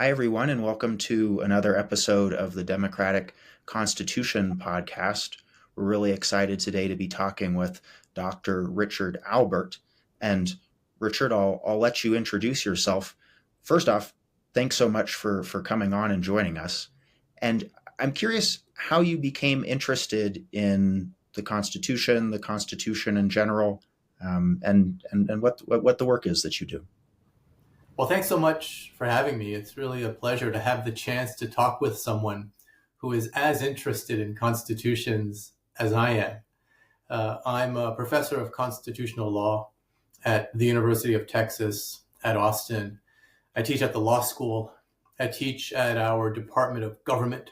Hi, everyone, and welcome to another episode of the Democratic Constitution podcast. We're really excited today to be talking with Dr. Richard Albert. And Richard, I'll let you introduce yourself. First off, thanks so much for coming on and joining us. And I'm curious how you became interested in the Constitution in general, and what the work is that you do. Well, thanks so much for having me. It's really a pleasure to have the chance to talk with someone who is as interested in constitutions as I am. I'm a professor of constitutional law at the University of Texas at Austin. I teach at the law school. I teach at our Department of Government.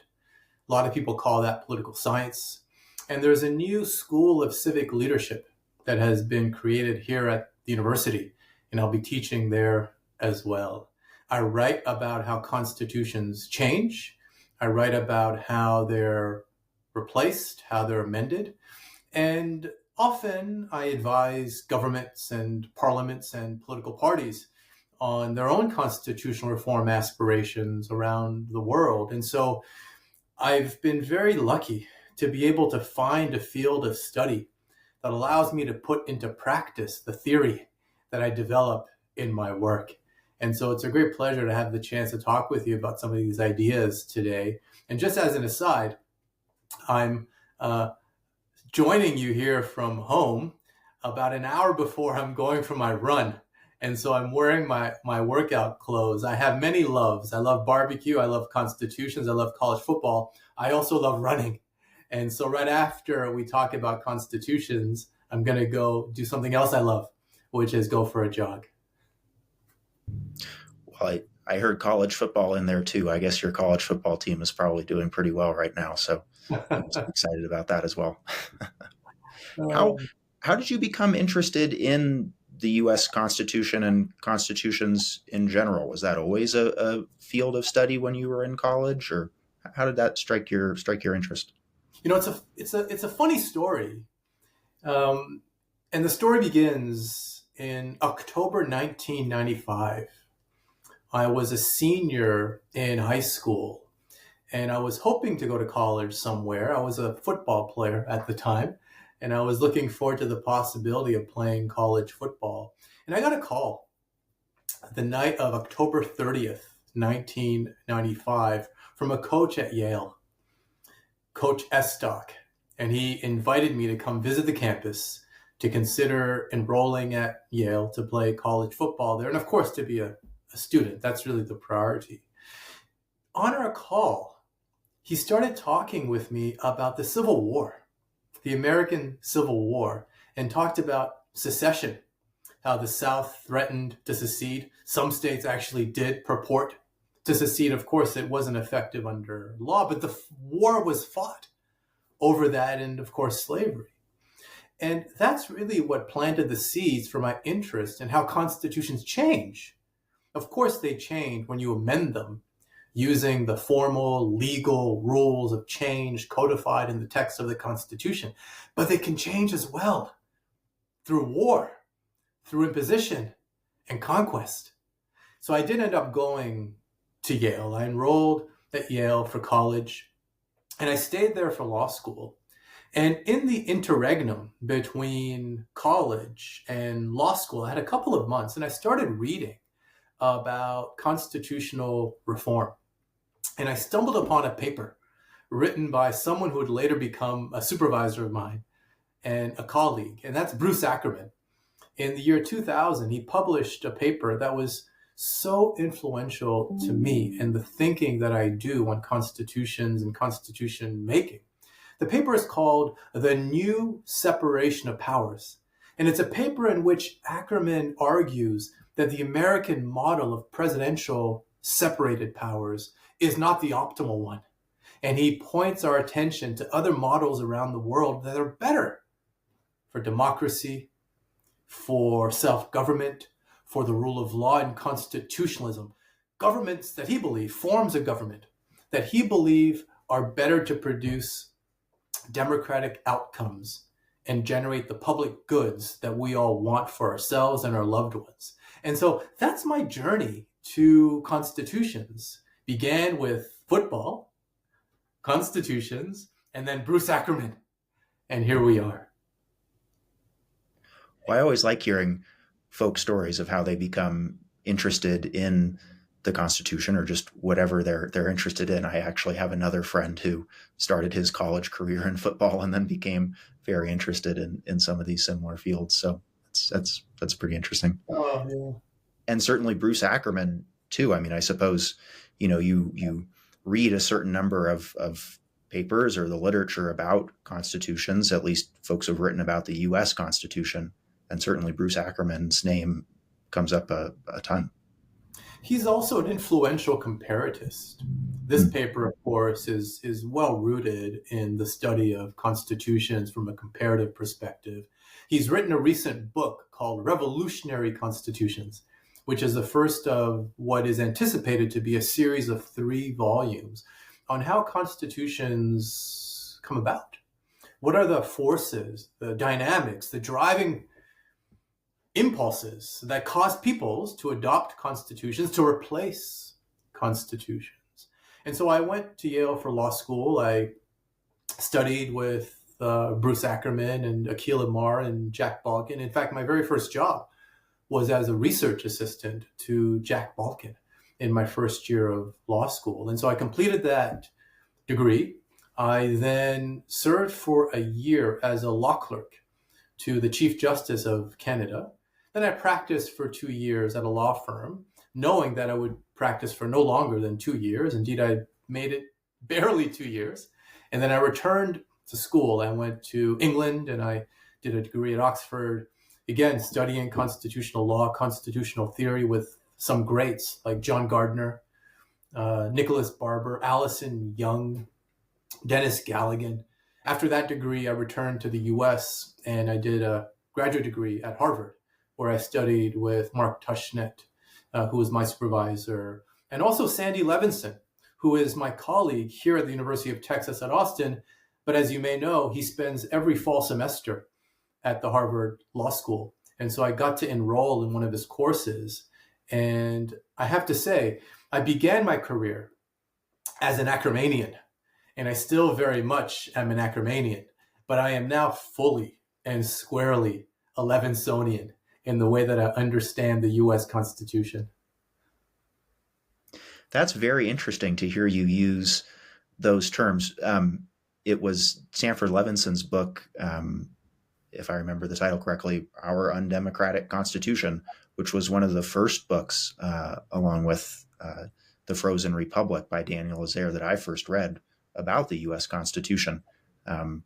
A lot of people call that political science. And there's a new school of civic leadership that has been created here at the university, and I'll be teaching there as well. I write about how constitutions change. I write about how they're replaced, how they're amended. And often I advise governments and parliaments and political parties on their own constitutional reform aspirations around the world. And so I've been very lucky to be able to find a field of study that allows me to put into practice the theory that I develop in my work. And so it's a great pleasure to have the chance to talk with you about some of these ideas today. And just as an aside, I'm joining you here from home about an hour before I'm going for my run. And so I'm wearing my workout clothes. I have many loves. I love barbecue. I love constitutions. I love college football. I also love running. And so right after we talk about constitutions, I'm going to go do something else I love, which is go for a jog. Well, I heard college football in there too. I guess your college football team is probably doing pretty well right now. So I'm excited about that as well. How did you become interested in the U.S. Constitution and constitutions in general? Was that always a field of study when you were in college, or how did that strike your interest? You know, it's a funny story, and the story begins in October 1995. I was a senior in high school, and I was hoping to go to college somewhere. I was a football player at the time, and I was looking forward to the possibility of playing college football. And I got a call the night of October 30th, 1995, from a coach at Yale, Coach Estock, and he invited me to come visit the campus to consider enrolling at Yale to play college football there, and of course to be a student. That's really the priority. On our call, he started talking with me about the Civil War, the American Civil War, and talked about secession, how the South threatened to secede. Some states actually did purport to secede. Of course, it wasn't effective under law, but the war was fought over that, and of course, slavery. And that's really what planted the seeds for my interest in how constitutions change. Of course, they change when you amend them using the formal legal rules of change codified in the text of the Constitution. But they can change as well through war, through imposition and conquest. So I did end up going to Yale. I enrolled at Yale for college, and I stayed there for law school. And in the interregnum between college and law school, I had a couple of months, and I started reading about constitutional reform. And I stumbled upon a paper written by someone who would later become a supervisor of mine and a colleague, and that's Bruce Ackerman. In the year 2000, he published a paper that was so influential to me in the thinking that I do on constitutions and constitution making. The paper is called The New Separation of Powers, and it's a paper in which Ackerman argues that the American model of presidential separated powers is not the optimal one. And he points our attention to other models around the world that are better for democracy, for self-government, for the rule of law and constitutionalism. Governments that he believes, forms of government that he believes are better to produce democratic outcomes and generate the public goods that we all want for ourselves and our loved ones. And so that's my journey to constitutions. Began with football, constitutions, and then Bruce Ackerman. And here we are. Well, I always like hearing folk stories of how they become interested in the Constitution or just whatever they're interested in. I actually have another friend who started his college career in football and then became very interested in some of these similar fields. So that's pretty interesting. Oh, yeah. And certainly Bruce Ackerman too. I mean, I suppose you read a certain number of papers or the literature about constitutions. At least folks have written about the U.S. Constitution, and certainly Bruce Ackerman's name comes up a ton. He's also an influential comparatist. This paper, of course, is well rooted in the study of constitutions from a comparative perspective. He's written a recent book called Revolutionary Constitutions, which is the first of what is anticipated to be a series of 3 volumes on how constitutions come about. What are the forces, the dynamics, the driving impulses that cause peoples to adopt constitutions, to replace constitutions? And so I went to Yale for law school. I studied with Bruce Ackerman and Akhil Amar and Jack Balkin. In fact, my very first job was as a research assistant to Jack Balkin in my first year of law school. And so I completed that degree. I then served for a year as a law clerk to the Chief Justice of Canada. Then I practiced for 2 years at a law firm, knowing that I would practice for no longer than 2 years. Indeed, I made it barely 2 years. And then I returned to school. I went to England and I did a degree at Oxford, again, studying constitutional law, constitutional theory with some greats like John Gardner, Nicholas Barber, Allison Young, Dennis Galligan. After that degree, I returned to the US and I did a graduate degree at Harvard, where I studied with Mark Tushnet, who was my supervisor, and also Sandy Levinson, who is my colleague here at the University of Texas at Austin. But as you may know, he spends every fall semester at the Harvard Law School. And so I got to enroll in one of his courses. And I have to say, I began my career as an Ackermanian, and I still very much am an Ackermanian, but I am now fully and squarely a Levinsonian in the way that I understand the U.S. Constitution. That's very interesting to hear you use those terms. It was Sanford Levinson's book, if I remember the title correctly, Our Undemocratic Constitution, which was one of the first books, along with The Frozen Republic by Daniel Lazaire, that I first read about the U.S. Constitution. And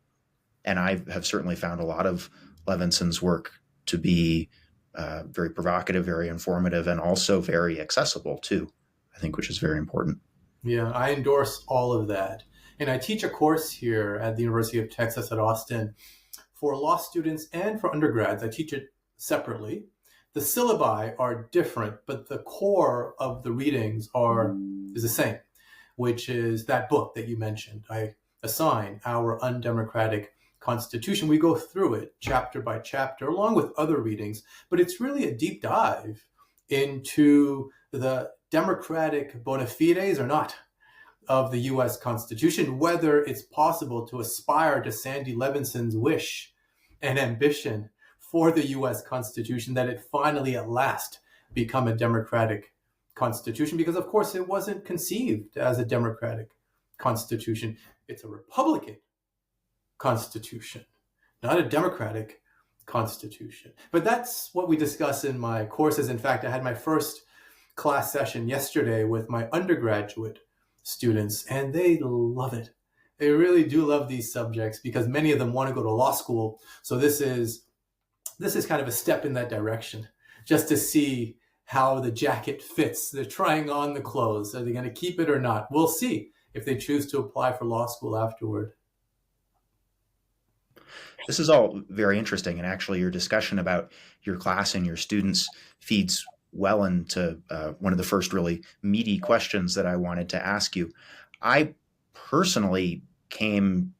I have certainly found a lot of Levinson's work to be very provocative, very informative, and also very accessible too, I think, which is very important. Yeah, I endorse all of that. And I teach a course here at the University of Texas at Austin for law students and for undergrads. I teach it separately. The syllabi are different, but the core of the readings is the same, which is that book that you mentioned. I assign Our Undemocratic Constitution. We go through it chapter by chapter, along with other readings, but it's really a deep dive into the democratic bona fides or not of the U.S. Constitution, whether it's possible to aspire to Sandy Levinson's wish and ambition for the U.S. Constitution, that it finally at last become a democratic constitution, because of course it wasn't conceived as a democratic constitution. It's a Republican constitution, not a democratic constitution. But that's what we discuss in my courses. In fact, I had my first class session yesterday with my undergraduate students, and they love it. They really do love these subjects because many of them want to go to law school. So this is kind of a step in that direction, just to see how the jacket fits. They're trying on the clothes. Are they going to keep it or not? We'll see if they choose to apply for law school afterward. This is all very interesting. And actually, your discussion about your class and your students feeds well into one of the first really meaty questions that I wanted to ask you. I personally came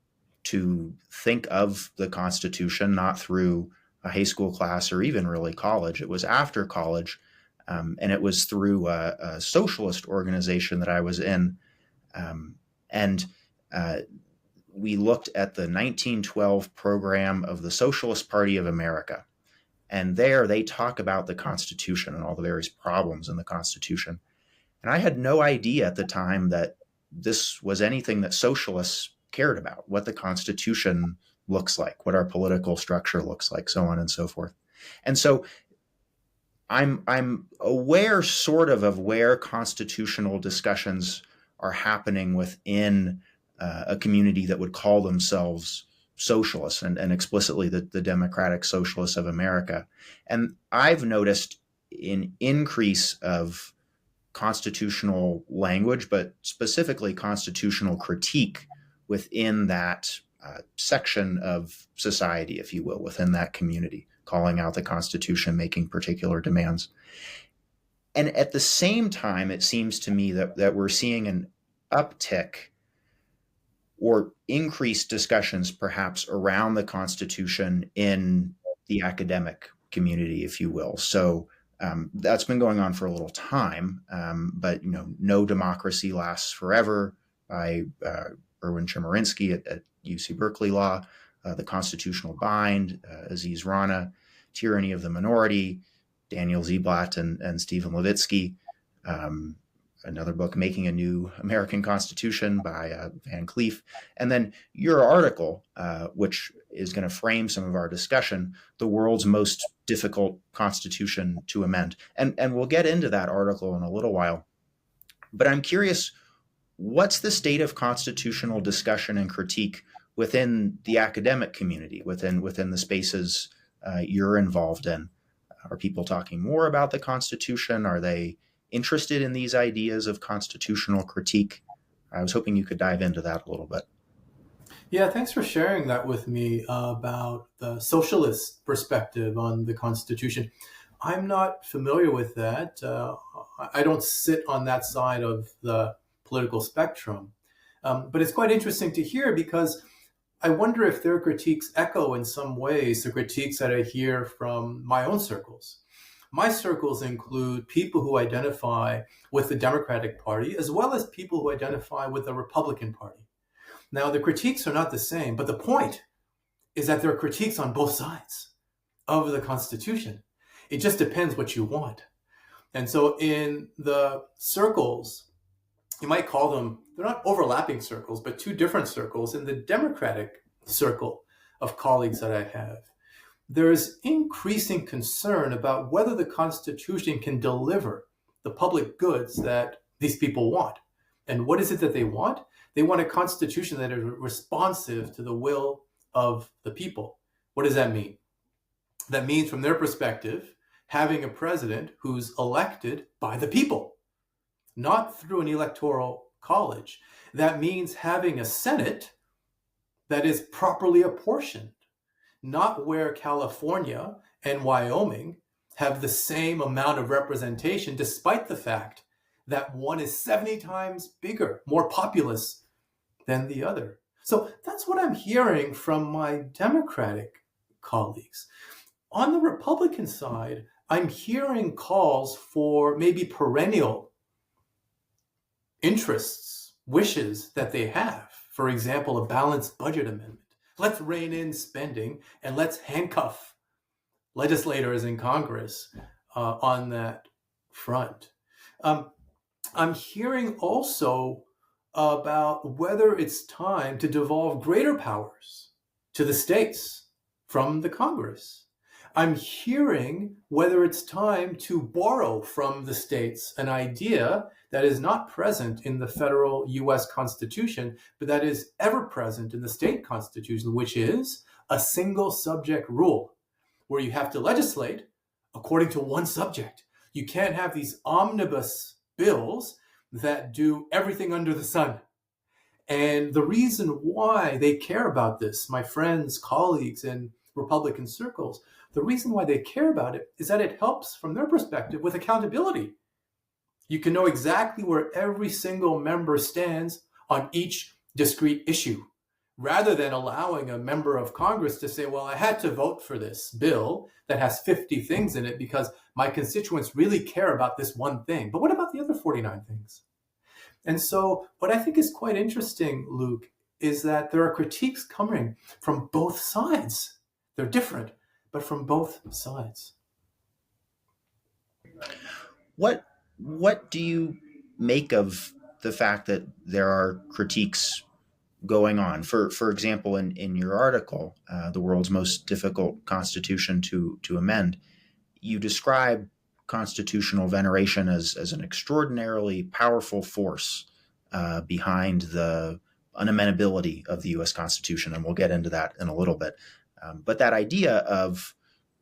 to think of the Constitution not through a high school class or even really college. It was after college And it was through a socialist organization that I was in. And we looked at the 1912 program of the Socialist Party of America. And there they talk about the Constitution and all the various problems in the Constitution. And I had no idea at the time that this was anything that socialists cared about, what the Constitution looks like, what our political structure looks like, so on and so forth. And so I'm aware sort of where constitutional discussions are happening within a community that would call themselves socialists and explicitly the Democratic Socialists of America. And I've noticed an increase of constitutional language, but specifically constitutional critique within that section of society, if you will, within that community, calling out the Constitution, making particular demands. And at the same time, it seems to me that we're seeing an uptick or increased discussions perhaps around the Constitution in the academic community, if you will. So that's been going on for a little time, but No Democracy Lasts Forever by Erwin Chemerinsky at UC Berkeley Law, The Constitutional Bind, Aziz Rana, Tyranny of the Minority, Daniel Ziblatt and Stephen Levitsky, another book, Making a New American Constitution by Van Cleef, and then your article, which is going to frame some of our discussion, The World's Most Difficult Constitution to Amend. And we'll get into that article in a little while. But I'm curious, what's the state of constitutional discussion and critique within the academic community, within the spaces you're involved in? Are people talking more about the Constitution? Are they interested in these ideas of constitutional critique? I was hoping you could dive into that a little bit. Yeah, thanks for sharing that with me about the socialist perspective on the Constitution. I'm not familiar with that. I don't sit on that side of the political spectrum. But it's quite interesting to hear, because I wonder if their critiques echo in some ways the critiques that I hear from my own circles. My circles include people who identify with the Democratic Party, as well as people who identify with the Republican Party. Now, the critiques are not the same, but the point is that there are critiques on both sides of the Constitution. It just depends what you want. And so in the circles, you might call them, they're not overlapping circles, but two different circles. In the Democratic circle of colleagues that I have, there is increasing concern about whether the Constitution can deliver the public goods that these people want. And what is it that they want? They want a Constitution that is responsive to the will of the people. What does that mean? That means, from their perspective, having a president who's elected by the people, not through an electoral college. That means having a Senate that is properly apportioned, not where California and Wyoming have the same amount of representation, despite the fact that one is 70 times bigger, more populous than the other. So that's what I'm hearing from my Democratic colleagues. On the Republican side, I'm hearing calls for maybe perennial interests, wishes that they have. For example, a balanced budget amendment. Let's rein in spending and let's handcuff legislators in Congress on that front. I'm hearing also about whether it's time to devolve greater powers to the states from the Congress. I'm hearing whether it's time to borrow from the states an idea that is not present in the federal US Constitution, but that is ever present in the state constitution, which is a single subject rule, where you have to legislate according to one subject. You can't have these omnibus bills that do everything under the sun. And the reason why they care about this, my friends, colleagues in Republican circles, the reason why they care about it is that it helps, from their perspective, with accountability. You can know exactly where every single member stands on each discrete issue, rather than allowing a member of Congress to say, well, I had to vote for this bill that has 50 things in it because my constituents really care about this one thing. But what about the other 49 things? And so what I think is quite interesting, Luke, is that there are critiques coming from both sides. They're different, but from both sides. What do you make of the fact that there are critiques going on? For example, in your article, "The World's Most Difficult Constitution to Amend," you describe constitutional veneration as an extraordinarily powerful force behind the unamendability of the U.S. Constitution, and we'll get into that in a little bit. But that idea of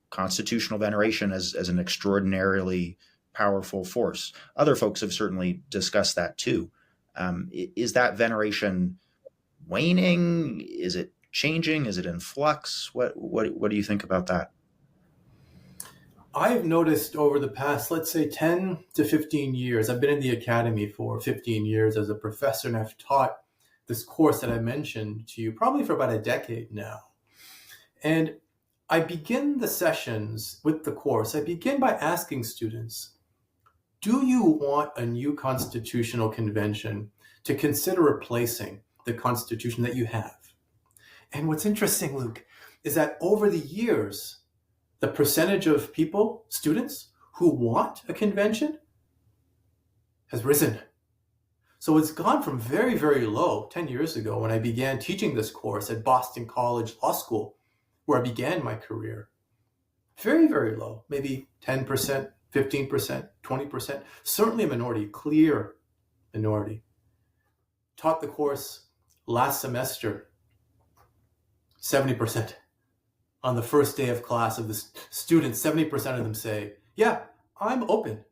constitutional veneration as an extraordinarily powerful force, other folks have certainly discussed that too. Is that veneration waning? Is it changing? Is it in flux? What do you think about that? I've noticed over the past, let's say 10 to 15 years, I've been in the academy for 15 years as a professor, and I've taught this course that I mentioned to you probably for about a decade now. And I begin the sessions with the course. I begin by asking students, do you want a new constitutional convention to consider replacing the constitution that you have? And what's interesting, Luke, is that over the years, the percentage of people, students, who want a convention has risen. So it's gone from very, very low 10 years ago when I began teaching this course at Boston College Law School, where I began my career. Very, very low, maybe 10%, 15%, 20%, certainly a minority, clear minority. Taught the course last semester, 70%. On the first day of class of the students, 70% of them say, yeah, I'm open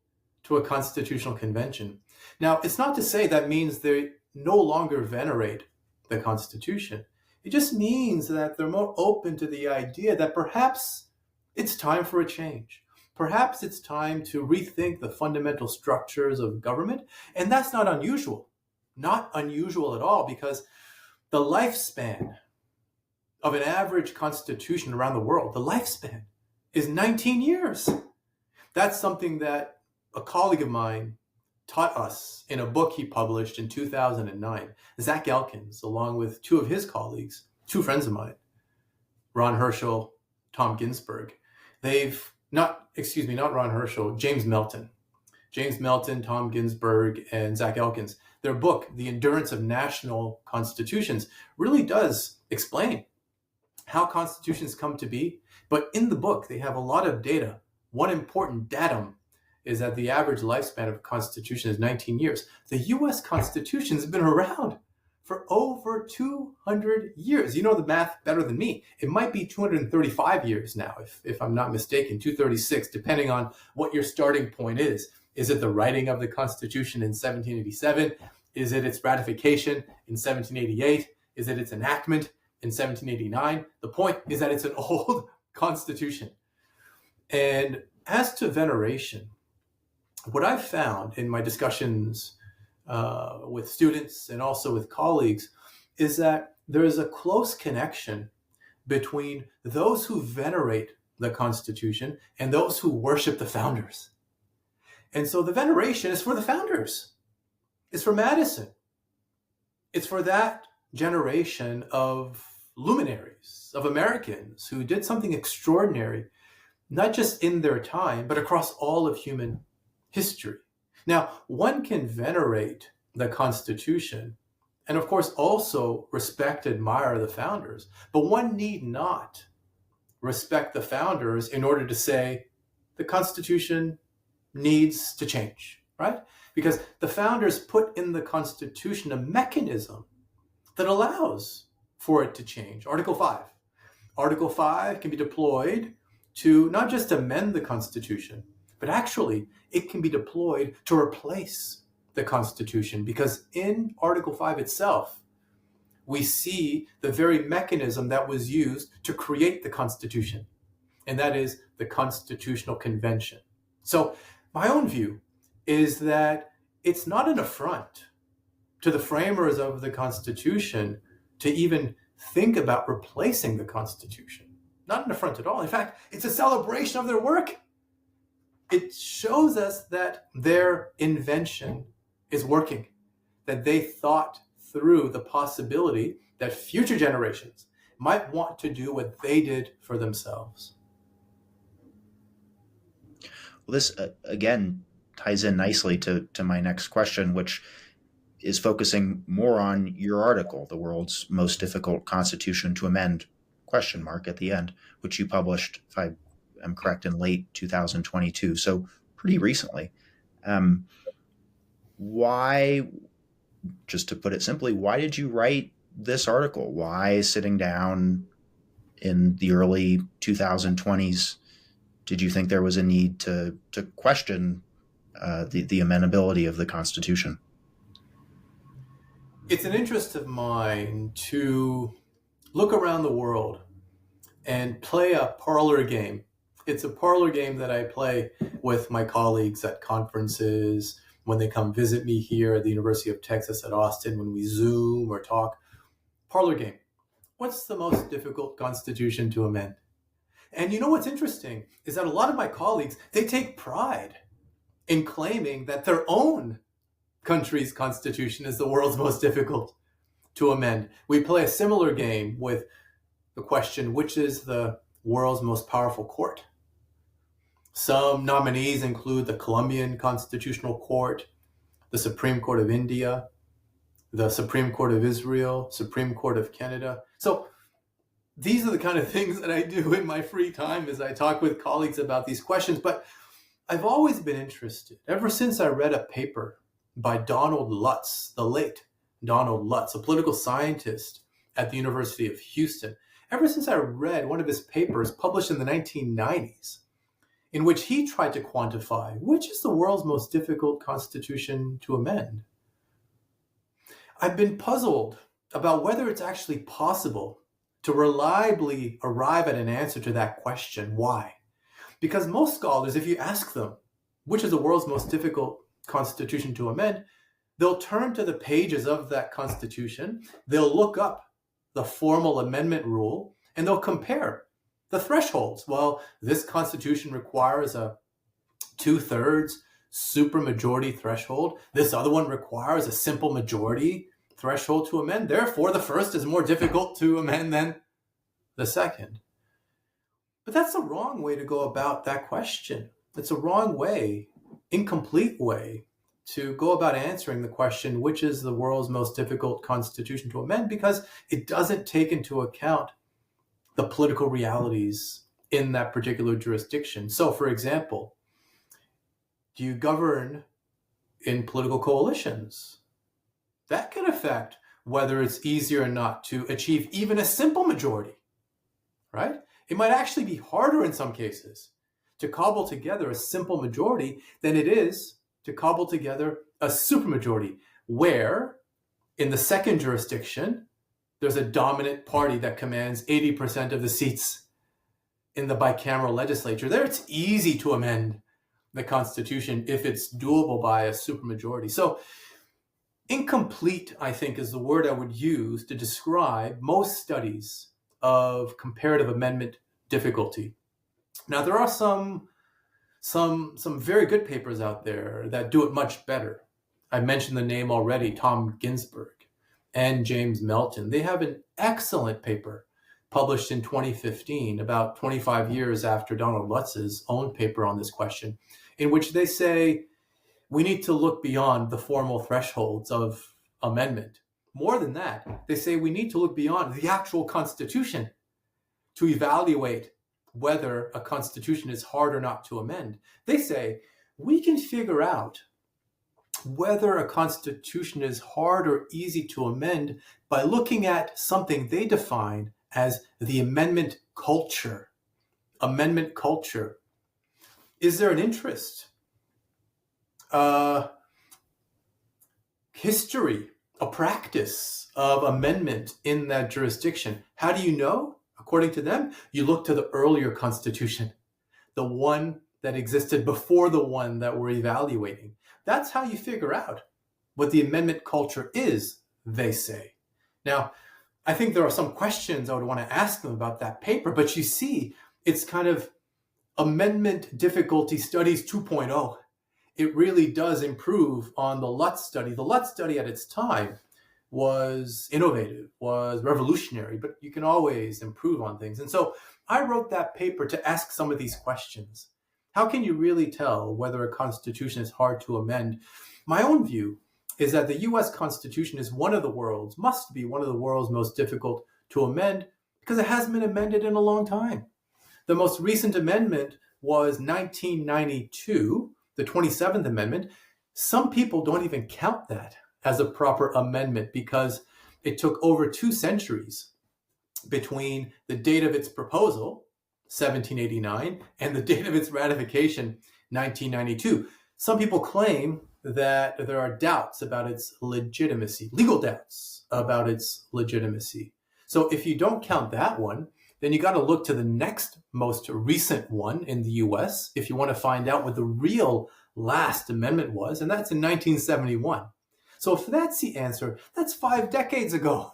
to a constitutional convention. Now, it's not to say that means they no longer venerate the Constitution. It just means that they're more open to the idea that perhaps it's time for a change. Perhaps it's time to rethink the fundamental structures of government. And that's not unusual. Not unusual at all, because the lifespan of an average constitution around the world, the lifespan is 19 years. That's something that a colleague of mine taught us in a book he published in 2009. Zach Elkins, along with two of his colleagues, two friends of mine, Ron Herschel, Tom Ginsburg. Not Ron Herschel, James Melton. James Melton, Tom Ginsburg, and Zach Elkins. Their book, The Endurance of National Constitutions, really does explain how constitutions come to be. But in the book, they have a lot of data. One important datum is that the average lifespan of a constitution is 19 years. The U.S. Constitution has been around for over 200 years. You know the math better than me. It might be 235 years now, if I'm not mistaken, 236, depending on what your starting point is. Is it the writing of the Constitution in 1787? Is it its ratification in 1788? Is it its enactment in 1789? The point is that it's an old constitution. And as to veneration, what I've found in my discussions with students and also with colleagues is that there is a close connection between those who venerate the Constitution and those who worship the founders. And so the veneration is for the founders. It's for Madison. It's for that generation of luminaries, of Americans who did something extraordinary, not just in their time, but across all of human history. Now, one can venerate the Constitution and, of course, also respect, admire the founders, but one need not respect the founders in order to say the Constitution needs to change, right? Because the founders put in the Constitution a mechanism that allows for it to change. Article 5. Article 5 can be deployed to not just amend the Constitution, but actually it can be deployed to replace the Constitution, because in Article 5 itself, we see the very mechanism that was used to create the Constitution, and that is the Constitutional Convention. So my own view is that it's not an affront to the framers of the Constitution to even think about replacing the Constitution. Not an affront at all. In fact, it's a celebration of their work. It shows us that their invention is working, that they thought through the possibility that future generations might want to do what they did for themselves. Well, this again ties in nicely to my next question, which is focusing more on your article, "The World's Most Difficult Constitution to Amend?" question mark at the end, which you published, if I am correct, in late 2022, so pretty recently. Um, why, just to put it simply, why did you write this article? Why, sitting down in the early 2020s, did you think there was a need to question the amendability of the Constitution? It's an interest of mine to look around the world and play a parlor game. It's a parlor game that I play with my colleagues at conferences, when they come visit me here at the University of Texas at Austin, when we Zoom or talk. Parlor game. What's the most difficult constitution to amend? And you know what's interesting is that a lot of my colleagues, they take pride in claiming that their own country's constitution is the world's most difficult to amend. We play a similar game with the question, which is the world's most powerful court? Some nominees include the Colombian Constitutional Court, the Supreme Court of India, the Supreme Court of Israel, Supreme Court of Canada. So these are the kind of things that I do in my free time as I talk with colleagues about these questions. But I've always been interested, ever since I read a paper by Donald Lutz, the late Donald Lutz, a political scientist at the University of Houston. Ever since I read one of his papers published in the 1990s, in which he tried to quantify which is the world's most difficult constitution to amend, I've been puzzled about whether it's actually possible to reliably arrive at an answer to that question. Why? Because most scholars, if you ask them, which is the world's most difficult constitution to amend, they'll turn to the pages of that constitution, they'll look up the formal amendment rule, and they'll compare the thresholds. Well, this constitution requires a 2/3 supermajority threshold. This other one requires a simple majority threshold to amend. Therefore, the first is more difficult to amend than the second. But that's the wrong way to go about that question. It's a wrong way, incomplete way, to go about answering the question, which is the world's most difficult constitution to amend, because it doesn't take into account the political realities in that particular jurisdiction. So, for example, do you govern in political coalitions? That can affect whether it's easier or not to achieve even a simple majority, right? It might actually be harder in some cases to cobble together a simple majority than it is to cobble together a supermajority, where in the second jurisdiction, there's a dominant party that commands 80% of the seats in the bicameral legislature. There, it's easy to amend the Constitution if it's doable by a supermajority. So incomplete, I think, is the word I would use to describe most studies of comparative amendment difficulty. Now, there are some very good papers out there that do it much better. I mentioned the name already, Tom Ginsburg and James Melton. They have an excellent paper published in 2015, about 25 years after Donald Lutz's own paper on this question, in which they say we need to look beyond the formal thresholds of amendment. More than that, they say we need to look beyond the actual Constitution to evaluate whether a constitution is hard or not to amend. They say we can figure out whether a constitution is hard or easy to amend by looking at something they define as the amendment culture. Amendment culture. Is there an interest? History, a practice of amendment in that jurisdiction. How do you know? According to them, you look to the earlier constitution, the one that existed before the one that we're evaluating. That's how you figure out what the amendment culture is, they say. Now, I think there are some questions I would want to ask them about that paper, but you see, it's kind of amendment difficulty studies 2.0. It really does improve on the Lutz study. The Lutz study at its time was innovative, was revolutionary, but you can always improve on things. And so I wrote that paper to ask some of these questions. How can you really tell whether a constitution is hard to amend? My own view is that the US Constitution is must be one of the world's most difficult to amend because it hasn't been amended in a long time. The most recent amendment was 1992, the 27th Amendment. Some people don't even count that as a proper amendment because it took over 2 centuries between the date of its proposal, 1789, and the date of its ratification, 1992. Some people claim that there are doubts about its legitimacy, legal doubts about its legitimacy. So if you don't count that one, then you got to look to the next most recent one in the US if you want to find out what the real last amendment was, and that's in 1971. So if that's the answer, that's 5 decades ago.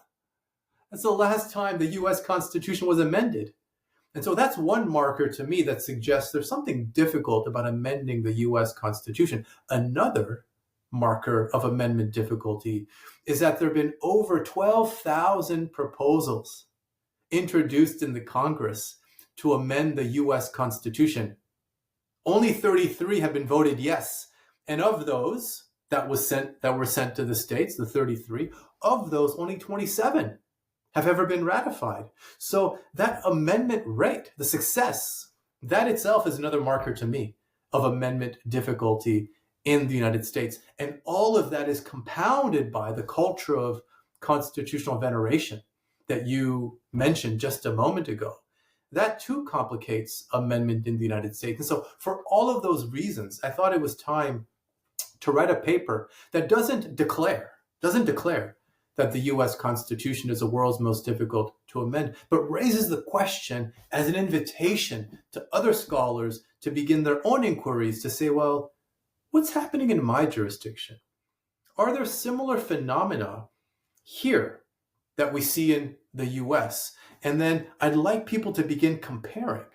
That's the last time the US Constitution was amended. And so that's one marker to me that suggests there's something difficult about amending the US Constitution. Another marker of amendment difficulty is that there have been over 12,000 proposals introduced in the Congress to amend the US Constitution. Only 33 have been voted yes. And of those that were sent to the states, the 33, of those only 27 have ever been ratified. So that amendment rate, the success, that itself is another marker to me of amendment difficulty in the United States. And all of that is compounded by the culture of constitutional veneration that you mentioned just a moment ago. That too complicates amendment in the United States. And so for all of those reasons, I thought it was time to write a paper that doesn't declare that the US Constitution is the world's most difficult to amend, but raises the question as an invitation to other scholars to begin their own inquiries to say, well, what's happening in my jurisdiction? Are there similar phenomena here that we see in the US? And then I'd like people to begin comparing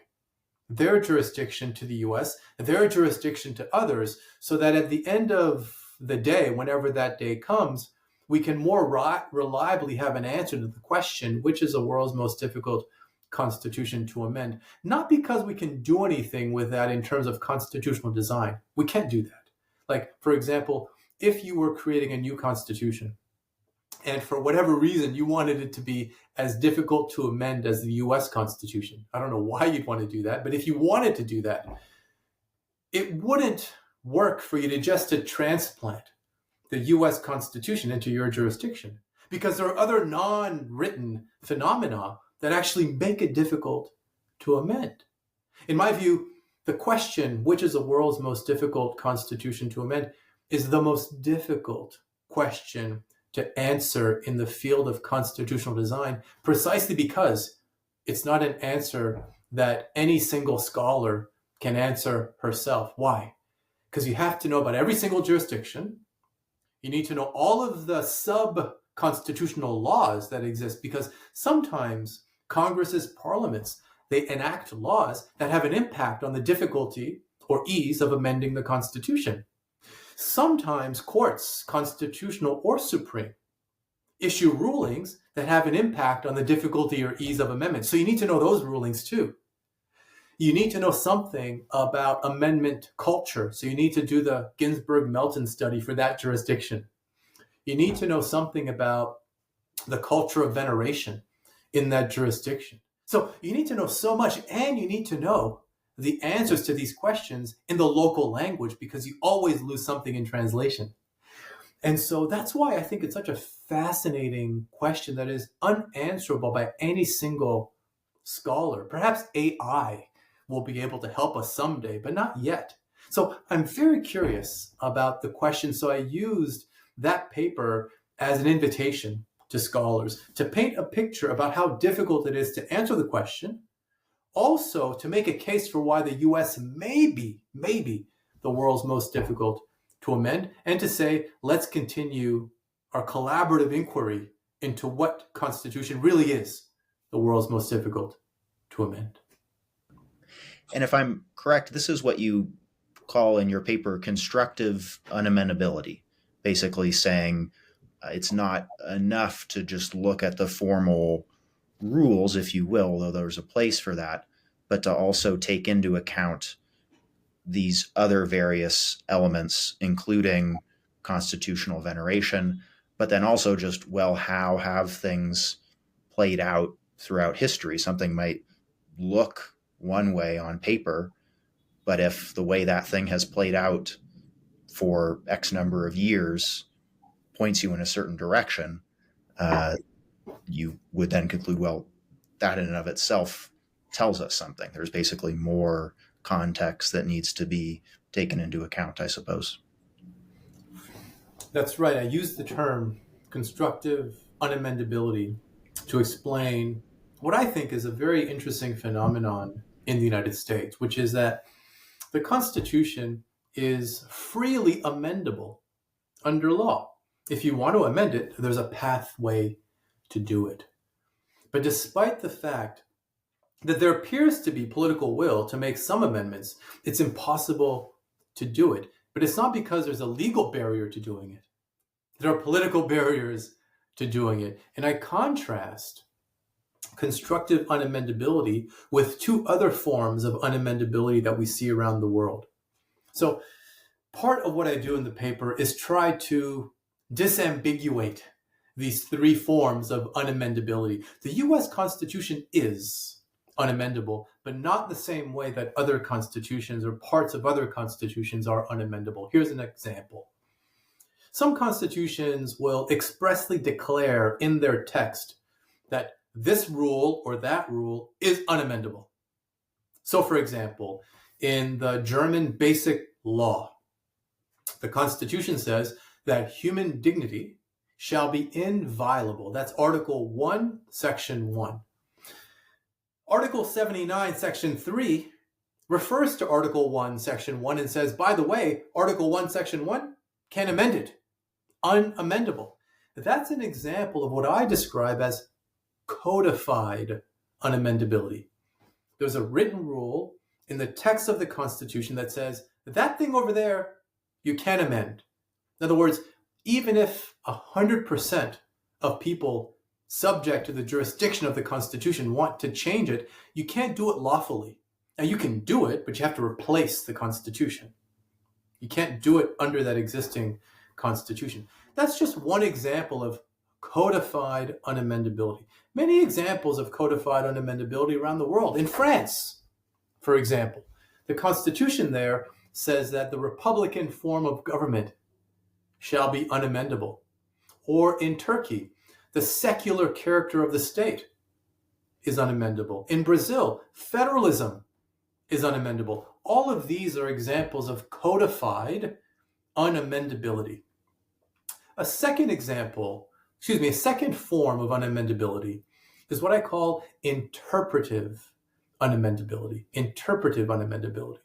their jurisdiction to the US, their jurisdiction to others, so that at the end of the day, whenever that day comes, we can more reliably have an answer to the question, which is the world's most difficult constitution to amend? Not because we can do anything with that in terms of constitutional design. We can't do that. Like, for example, if you were creating a new constitution, and for whatever reason, you wanted it to be as difficult to amend as the US Constitution. I don't know why you'd want to do that, but if you wanted to do that, it wouldn't work for you to transplant the US Constitution into your jurisdiction, because there are other non-written phenomena that actually make it difficult to amend. In my view, the question, which is the world's most difficult constitution to amend, is the most difficult question to answer in the field of constitutional design, precisely because it's not an answer that any single scholar can answer herself. Why? Because you have to know about every single jurisdiction. You need to know all of the sub-constitutional laws that exist, because sometimes Congresses, parliaments, they enact laws that have an impact on the difficulty or ease of amending the Constitution. Sometimes courts, constitutional or supreme, issue rulings that have an impact on the difficulty or ease of amendment. So you need to know those rulings too. You need to know something about amendment culture. So you need to do the Ginsburg-Melton study for that jurisdiction. You need to know something about the culture of veneration in that jurisdiction. So you need to know so much, and you need to know the answers to these questions in the local language, because you always lose something in translation. And so that's why I think it's such a fascinating question that is unanswerable by any single scholar. Perhaps AI will be able to help us someday, but not yet. So I'm very curious about the question. So I used that paper as an invitation to scholars to paint a picture about how difficult it is to answer the question, also to make a case for why the US may be the world's most difficult to amend, and to say, let's continue our collaborative inquiry into what Constitution really is the world's most difficult to amend. And if I'm correct, this is what you call in your paper constructive unamendability, basically saying it's not enough to just look at the formal rules, if you will, though there's a place for that, but to also take into account these other various elements, including constitutional veneration, but then also just, well, how have things played out throughout history? Something might look one way on paper, but if the way that thing has played out for X number of years points you in a certain direction, you would then conclude, well, that in and of itself tells us something. There's basically more context that needs to be taken into account, I suppose. That's right. I use the term constructive unamendability to explain what I think is a very interesting phenomenon in the United States, which is that the Constitution is freely amendable under law. If you want to amend it, there's a pathway to do it. But despite the fact that there appears to be political will to make some amendments, it's impossible to do it. But it's not because there's a legal barrier to doing it. There are political barriers to doing it. And I contrast constructive unamendability with two other forms of unamendability that we see around the world. So part of what I do in the paper is try to disambiguate these three forms of unamendability. The US Constitution is unamendable, but not the same way that other constitutions or parts of other constitutions are unamendable. Here's an example. Some constitutions will expressly declare in their text that this rule or that rule is unamendable. So, for example, in the German Basic Law, the Constitution says that human dignity shall be inviolable. That's Article 1, Section 1. Article 79, Section 3 refers to Article 1, Section 1 and says, by the way, Article 1, Section 1 can't amend it. Unamendable. That's an example of what I describe as codified unamendability. There's a written rule in the text of the Constitution that says that thing over there you can amend. In other words, even if 100% of people subject to the jurisdiction of the Constitution want to change it, you can't do it lawfully. Now you can do it, but you have to replace the Constitution. You can't do it under that existing Constitution. That's just one example of codified unamendability. Many examples of codified unamendability around the world. In France, for example, the Constitution there says that the republican form of government shall be unamendable. Or in Turkey, the secular character of the state is unamendable. In Brazil, federalism is unamendable. All of these are examples of codified unamendability. A second form of unamendability is what I call interpretive unamendability. Interpretive unamendability.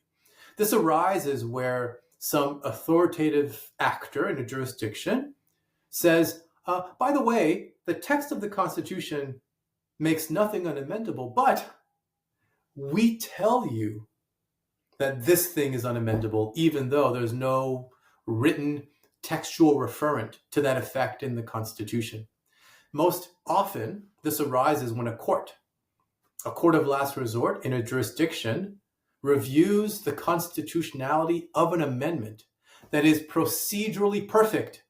This arises where some authoritative actor in a jurisdiction says, by the way, the text of the Constitution makes nothing unamendable, but we tell you that this thing is unamendable, even though there's no written textual referent to that effect in the Constitution. Most often, this arises when a court of last resort in a jurisdiction, reviews the constitutionality of an amendment that is procedurally perfect.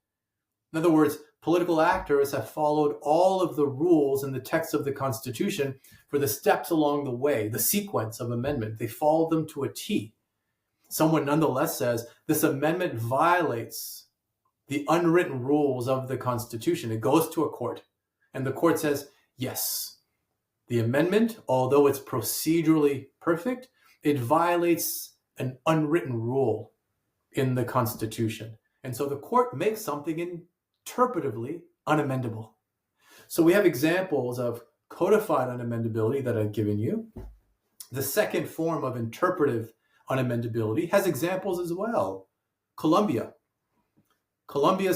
In other words, political actors have followed all of the rules in the text of the Constitution for the steps along the way, the sequence of amendment. They followed them to a T. Someone nonetheless says this amendment violates the unwritten rules of the Constitution. It goes to a court, and the court says, yes, the amendment, although it's procedurally perfect, it violates an unwritten rule in the Constitution. And so the court makes something interpretively unamendable. So we have examples of codified unamendability that I've given you. The second form of interpretive unamendability has examples as well. Colombia's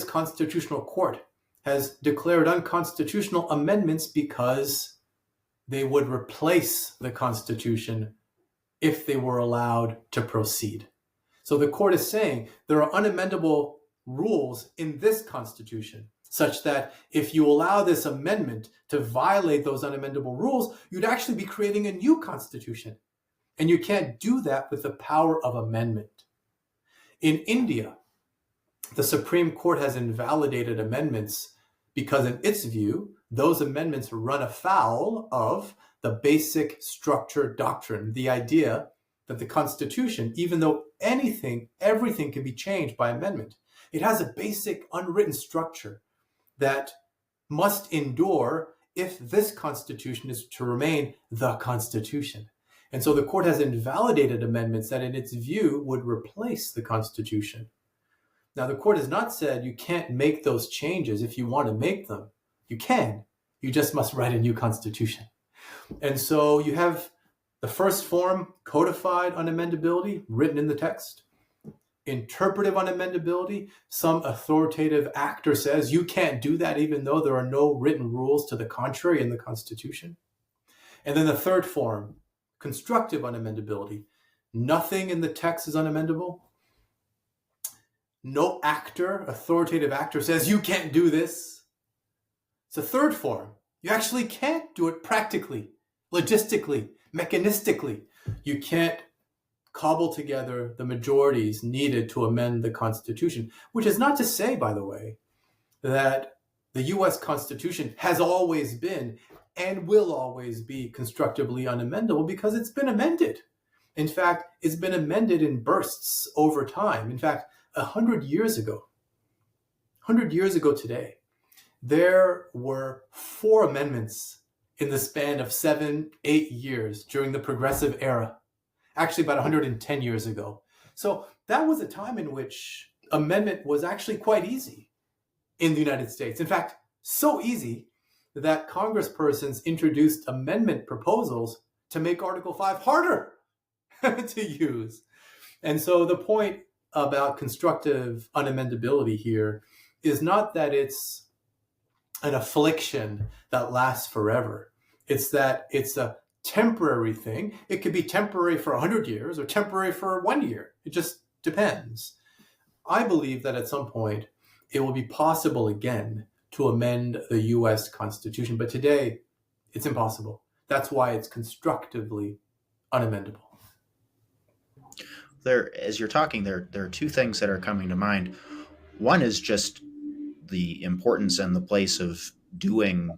constitutional court has declared unconstitutional amendments because they would replace the Constitution if they were allowed to proceed. So the court is saying there are unamendable rules in this Constitution, such that if you allow this amendment to violate those unamendable rules, you'd actually be creating a new Constitution. And you can't do that with the power of amendment. In India, the Supreme Court has invalidated amendments because, in its view, those amendments run afoul of the basic structure doctrine, the idea that the Constitution, even though everything can be changed by amendment, it has a basic unwritten structure that must endure if this Constitution is to remain the Constitution. And so the court has invalidated amendments that, in its view, would replace the Constitution. Now, the court has not said you can't make those changes if you want to make them. You can. You just must write a new Constitution. And so you have the first form, codified unamendability, written in the text. Interpretive unamendability, some authoritative actor says you can't do that even though there are no written rules to the contrary in the Constitution. And then the third form, constructive unamendability. Nothing in the text is unamendable. No authoritative actor says you can't do this. It's a third form. You actually can't do it practically, logistically, mechanistically. You can't cobble together the majorities needed to amend the Constitution, which is not to say, by the way, that the U.S. Constitution has always been and will always be constructively unamendable, because it's been amended. In fact, it's been amended in bursts over time. In fact, 100 years ago today, there were 4 amendments in the span of 7-8 years during the Progressive Era, actually about 110 years ago. So that was a time in which amendment was actually quite easy in the United States. In fact, so easy that congresspersons introduced amendment proposals to make Article 5 harder to use. And so the point about constructive unamendability here is not that it's an affliction that lasts forever. It's that it's a temporary thing. It could be temporary for 100 years or temporary for 1 year. It just depends. I believe that at some point it will be possible again to amend the U.S. Constitution, but today it's impossible. That's why it's constructively unamendable. As you're talking, there are 2 things that are coming to mind. One is just the importance and the place of doing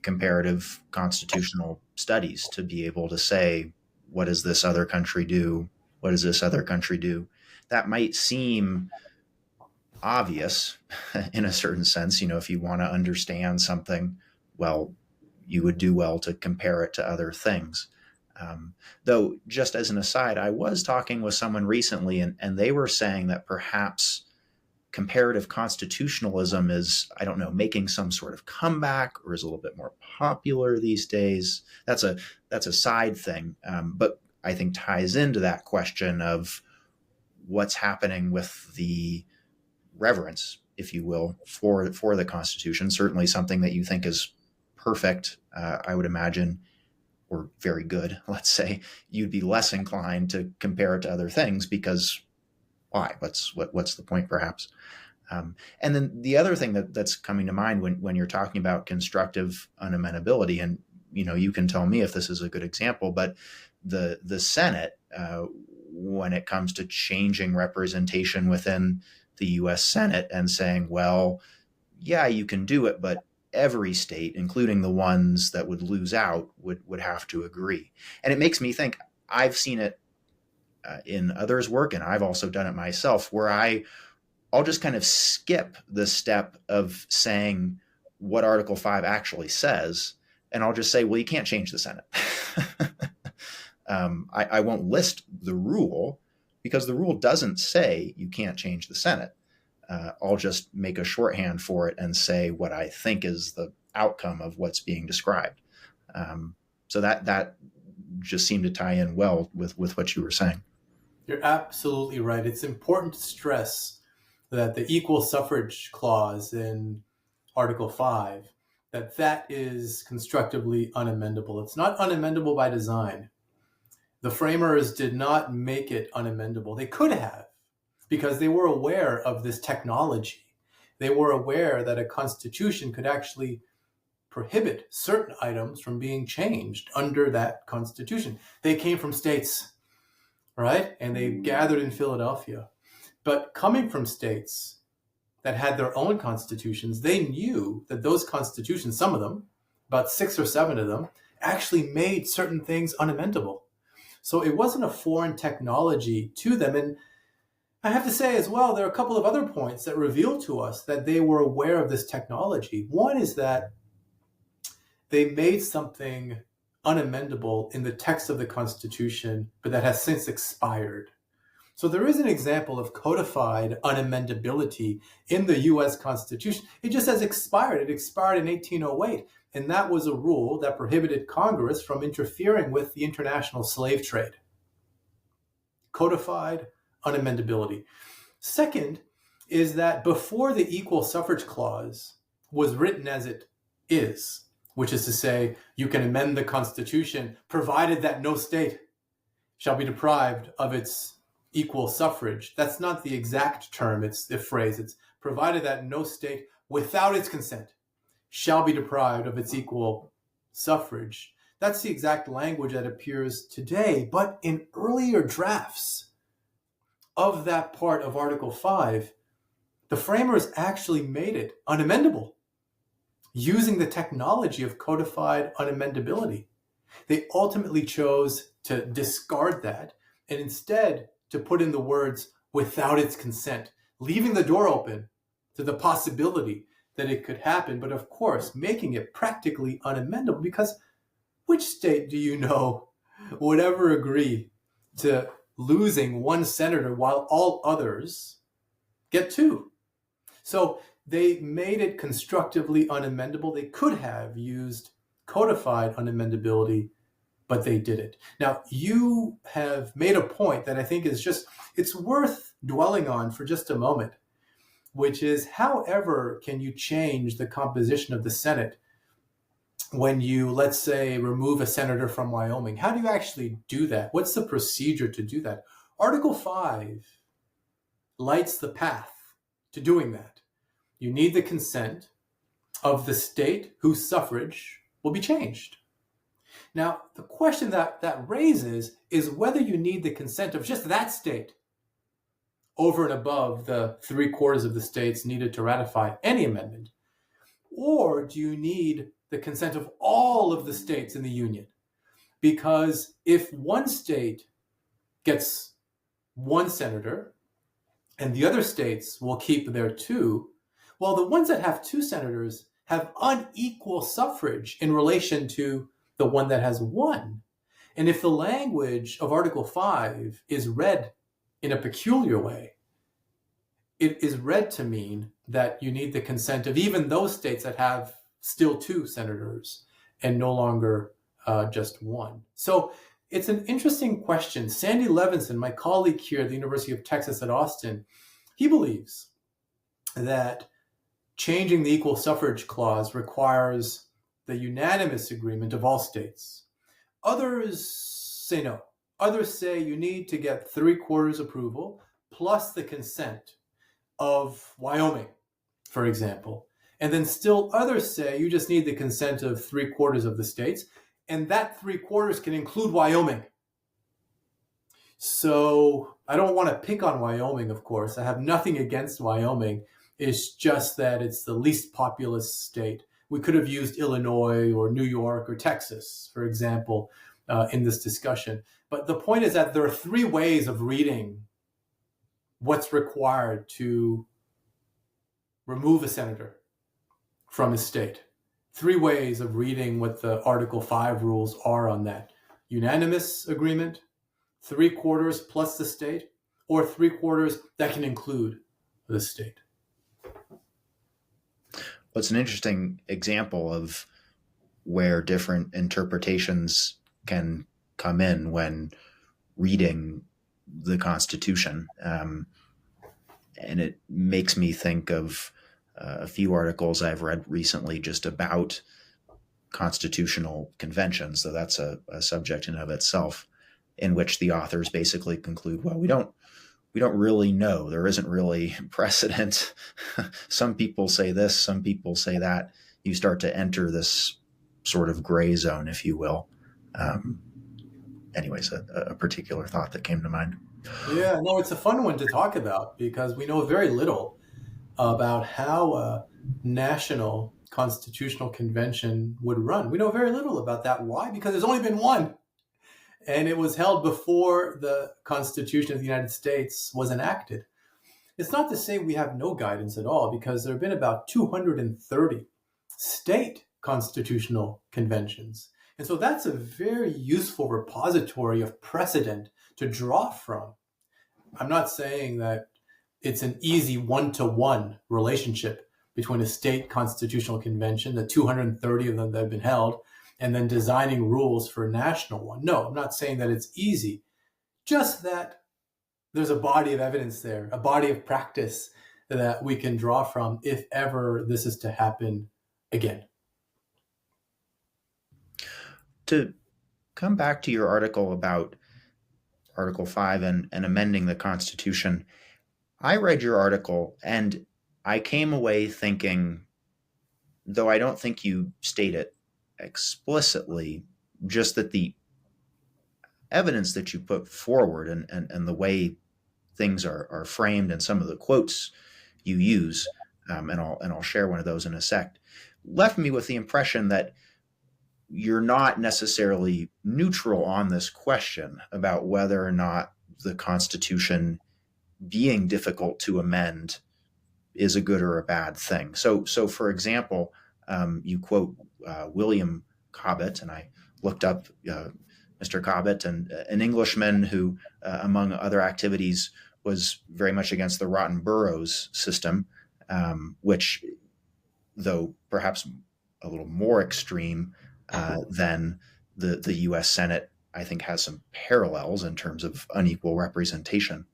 comparative constitutional studies to be able to say, what does this other country do? What does this other country do? That might seem obvious in a certain sense. If you want to understand something, well, you would do well to compare it to other things. Though, just as an aside, I was talking with someone recently, and they were saying that perhaps comparative constitutionalism is, I don't know, making some sort of comeback or is a little bit more popular these days. That's a side thing, but I think ties into that question of what's happening with the reverence, if you will, for the Constitution. Certainly something that you think is perfect, I would imagine, or very good, let's say, you'd be less inclined to compare it to other things because why? What's the point, perhaps? And then the other thing that's coming to mind when you're talking about constructive unamendability, and you can tell me if this is a good example, but the Senate, when it comes to changing representation within the U.S. Senate and saying, well, yeah, you can do it, but every state, including the ones that would lose out, would have to agree. And it makes me think, I've seen it in others' work, and I've also done it myself, where I'll just kind of skip the step of saying what Article 5 actually says, and I'll just say, well, you can't change the Senate. I won't list the rule because the rule doesn't say you can't change the Senate. I'll just make a shorthand for it and say what I think is the outcome of what's being described. So that just seemed to tie in well with what you were saying. You're absolutely right. It's important to stress that the equal suffrage clause in Article 5, that is constructively unamendable. It's not unamendable by design. The framers did not make it unamendable. They could have, because they were aware of this technology. They were aware that a constitution could actually prohibit certain items from being changed under that constitution. They came from states, right? And they gathered in Philadelphia. But coming from states that had their own constitutions, they knew that those constitutions, some of them, about 6 or 7 of them, actually made certain things unamendable. So it wasn't a foreign technology to them. And I have to say as well, there are a couple of other points that reveal to us that they were aware of this technology. One is that they made something unamendable in the text of the Constitution, but that has since expired. So there is an example of codified unamendability in the U.S. Constitution. It just has expired. It expired in 1808, and that was a rule that prohibited Congress from interfering with the international slave trade. Codified unamendability. Second is that before the Equal Suffrage Clause was written as it is, which is to say, you can amend the Constitution provided that no state shall be deprived of its equal suffrage. That's not the exact term, it's the phrase. It's provided that no state without its consent shall be deprived of its equal suffrage. That's the exact language that appears today, but in earlier drafts of that part of Article 5, the framers actually made it unamendable using the technology of codified unamendability. They ultimately chose to discard that and instead to put in the words without its consent, leaving the door open to the possibility that it could happen, but of course, making it practically unamendable, because which state do you know would ever agree to losing one senator while all others get 2? So they made it constructively unamendable. They could have used codified unamendability, but they didn't. Now, you have made a point that I think is it's worth dwelling on for just a moment, which is however can you change the composition of the Senate when you, let's say, remove a senator from Wyoming? How do you actually do that? What's the procedure to do that? Article 5 lights the path to doing that. You need the consent of the state whose suffrage will be changed. Now, the question that raises is whether you need the consent of just that state over and above the 3/4 of the states needed to ratify any amendment, or do you need the consent of all of the states in the Union? Because if one state gets 1 senator and the other states will keep their 2, well, the ones that have 2 senators have unequal suffrage in relation to the one that has 1. And if the language of Article 5 is read in a peculiar way, it is read to mean that you need the consent of even those states that have still 2 senators and no longer just 1. So it's an interesting question. Sandy Levinson, my colleague here at the University of Texas at Austin, he believes that changing the Equal Suffrage Clause requires the unanimous agreement of all states. Others say no. Others say you need to get 3/4 approval plus the consent of Wyoming, for example. And then still others say you just need the consent of 3/4 of the states, and that 3/4 can include Wyoming. So I don't want to pick on Wyoming, of course. I have nothing against Wyoming. It's just that it's the least populous state. We could have used Illinois or New York or Texas, for example, in this discussion. But the point is that there are 3 ways of reading what's required to remove a senator from a state. 3 ways of reading what the Article 5 rules are on that. Unanimous agreement, 3/4 plus the state, or 3/4 that can include the state. Well, it's an interesting example of where different interpretations can come in when reading the Constitution. And it makes me think of a few articles I've read recently just about constitutional conventions, though that's a subject in of itself, in which the authors basically conclude, well, we don't really know. There isn't really precedent. Some people say this, some people say that. You start to enter this sort of gray zone, if you will. Um, anyways, a particular thought that came to mind. Yeah, no, it's a fun one to talk about because we know very little about how a national constitutional convention would run. We know very little about that. Why? Because there's only been one, and it was held before the Constitution of the United States was enacted. It's not to say we have no guidance at all, because there have been about 230 state constitutional conventions. And so that's a very useful repository of precedent to draw from. I'm not saying that it's an easy one-to-one relationship between a state constitutional convention, the 230 of them that have been held, and then designing rules for a national one. No, I'm not saying that it's easy. Just that there's a body of evidence there, a body of practice that we can draw from if ever this is to happen again. To come back to your article about Article 5 and amending the Constitution, I read your article and I came away thinking, though I don't think you state it explicitly, just that the evidence that you put forward and the way things are framed and some of the quotes you use, and I'll share one of those in a sec, left me with the impression that you're not necessarily neutral on this question about whether or not the Constitution being difficult to amend is a good or a bad thing. So for example, you quote William Cobbett, and I looked up Mr. Cobbett, and an Englishman who, among other activities, was very much against the rotten boroughs system, which, though perhaps a little more extreme than the U.S. Senate, I think has some parallels in terms of unequal representation.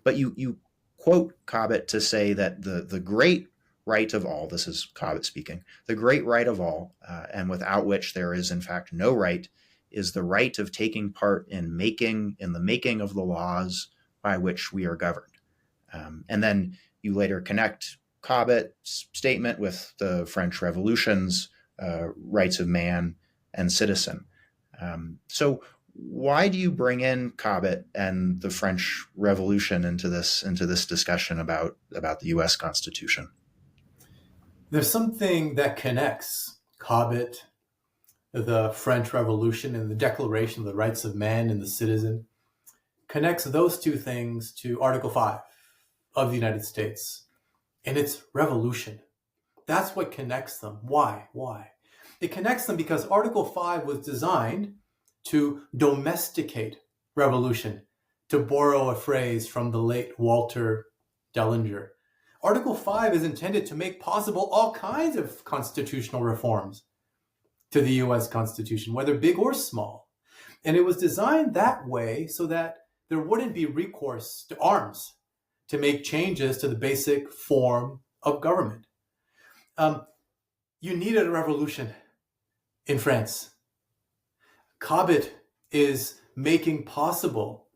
But you quote Cobbett to say that the great right of all, this is Cobbett speaking, the great right of all, and without which there is in fact no right, is the right of taking part in the making of the laws by which we are governed. And then you later connect Cobbett's statement with the French Revolution's rights of man and citizen. So why do you bring in Cobbett and the French Revolution into this discussion about the U.S. Constitution? There's something that connects Cobbett, the French Revolution, and the Declaration of the Rights of Man and the Citizen, connects those two things to Article 5 of the United States, and it's revolution. That's what connects them. Why? It connects them because Article 5 was designed to domesticate revolution, to borrow a phrase from the late Walter Dellinger. Article 5 is intended to make possible all kinds of constitutional reforms to the U.S. Constitution, whether big or small. And it was designed that way so that there wouldn't be recourse to arms to make changes to the basic form of government. You needed a revolution in France. Cobbett is making possible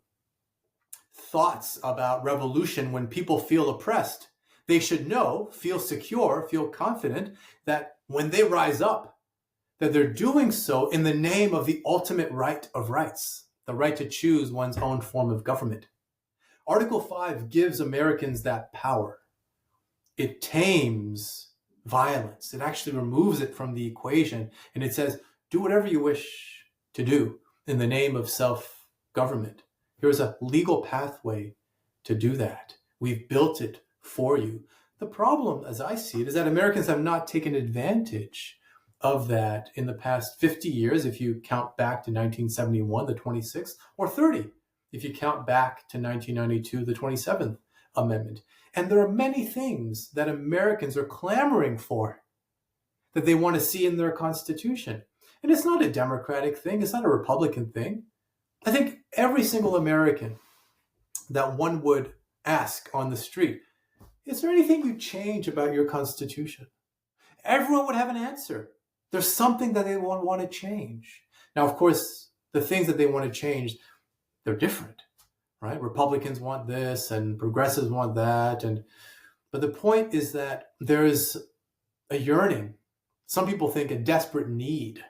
thoughts about revolution when people feel oppressed. They should know, feel secure, feel confident that when they rise up, that they're doing so in the name of the ultimate right of rights, the right to choose one's own form of government. Article 5 gives Americans that power. It tames violence. It actually removes it from the equation, and it says, do whatever you wish to do in the name of self-government. Here's a legal pathway to do that. We've built it for you. The problem, as I see it, is that Americans have not taken advantage of that in the past 50 years, if you count back to 1971, the 26th, or 30, if you count back to 1992, the 27th Amendment. And there are many things that Americans are clamoring for that they want to see in their Constitution. And it's not a Democratic thing. It's not a Republican thing. I think every single American that one would ask on the street is there anything you change about your Constitution? Everyone would have an answer. There's something that they want to change. Now, of course, the things that they want to change, they're different, right? Republicans want this and progressives want that. But the point is that there is a yearning, some people think a desperate need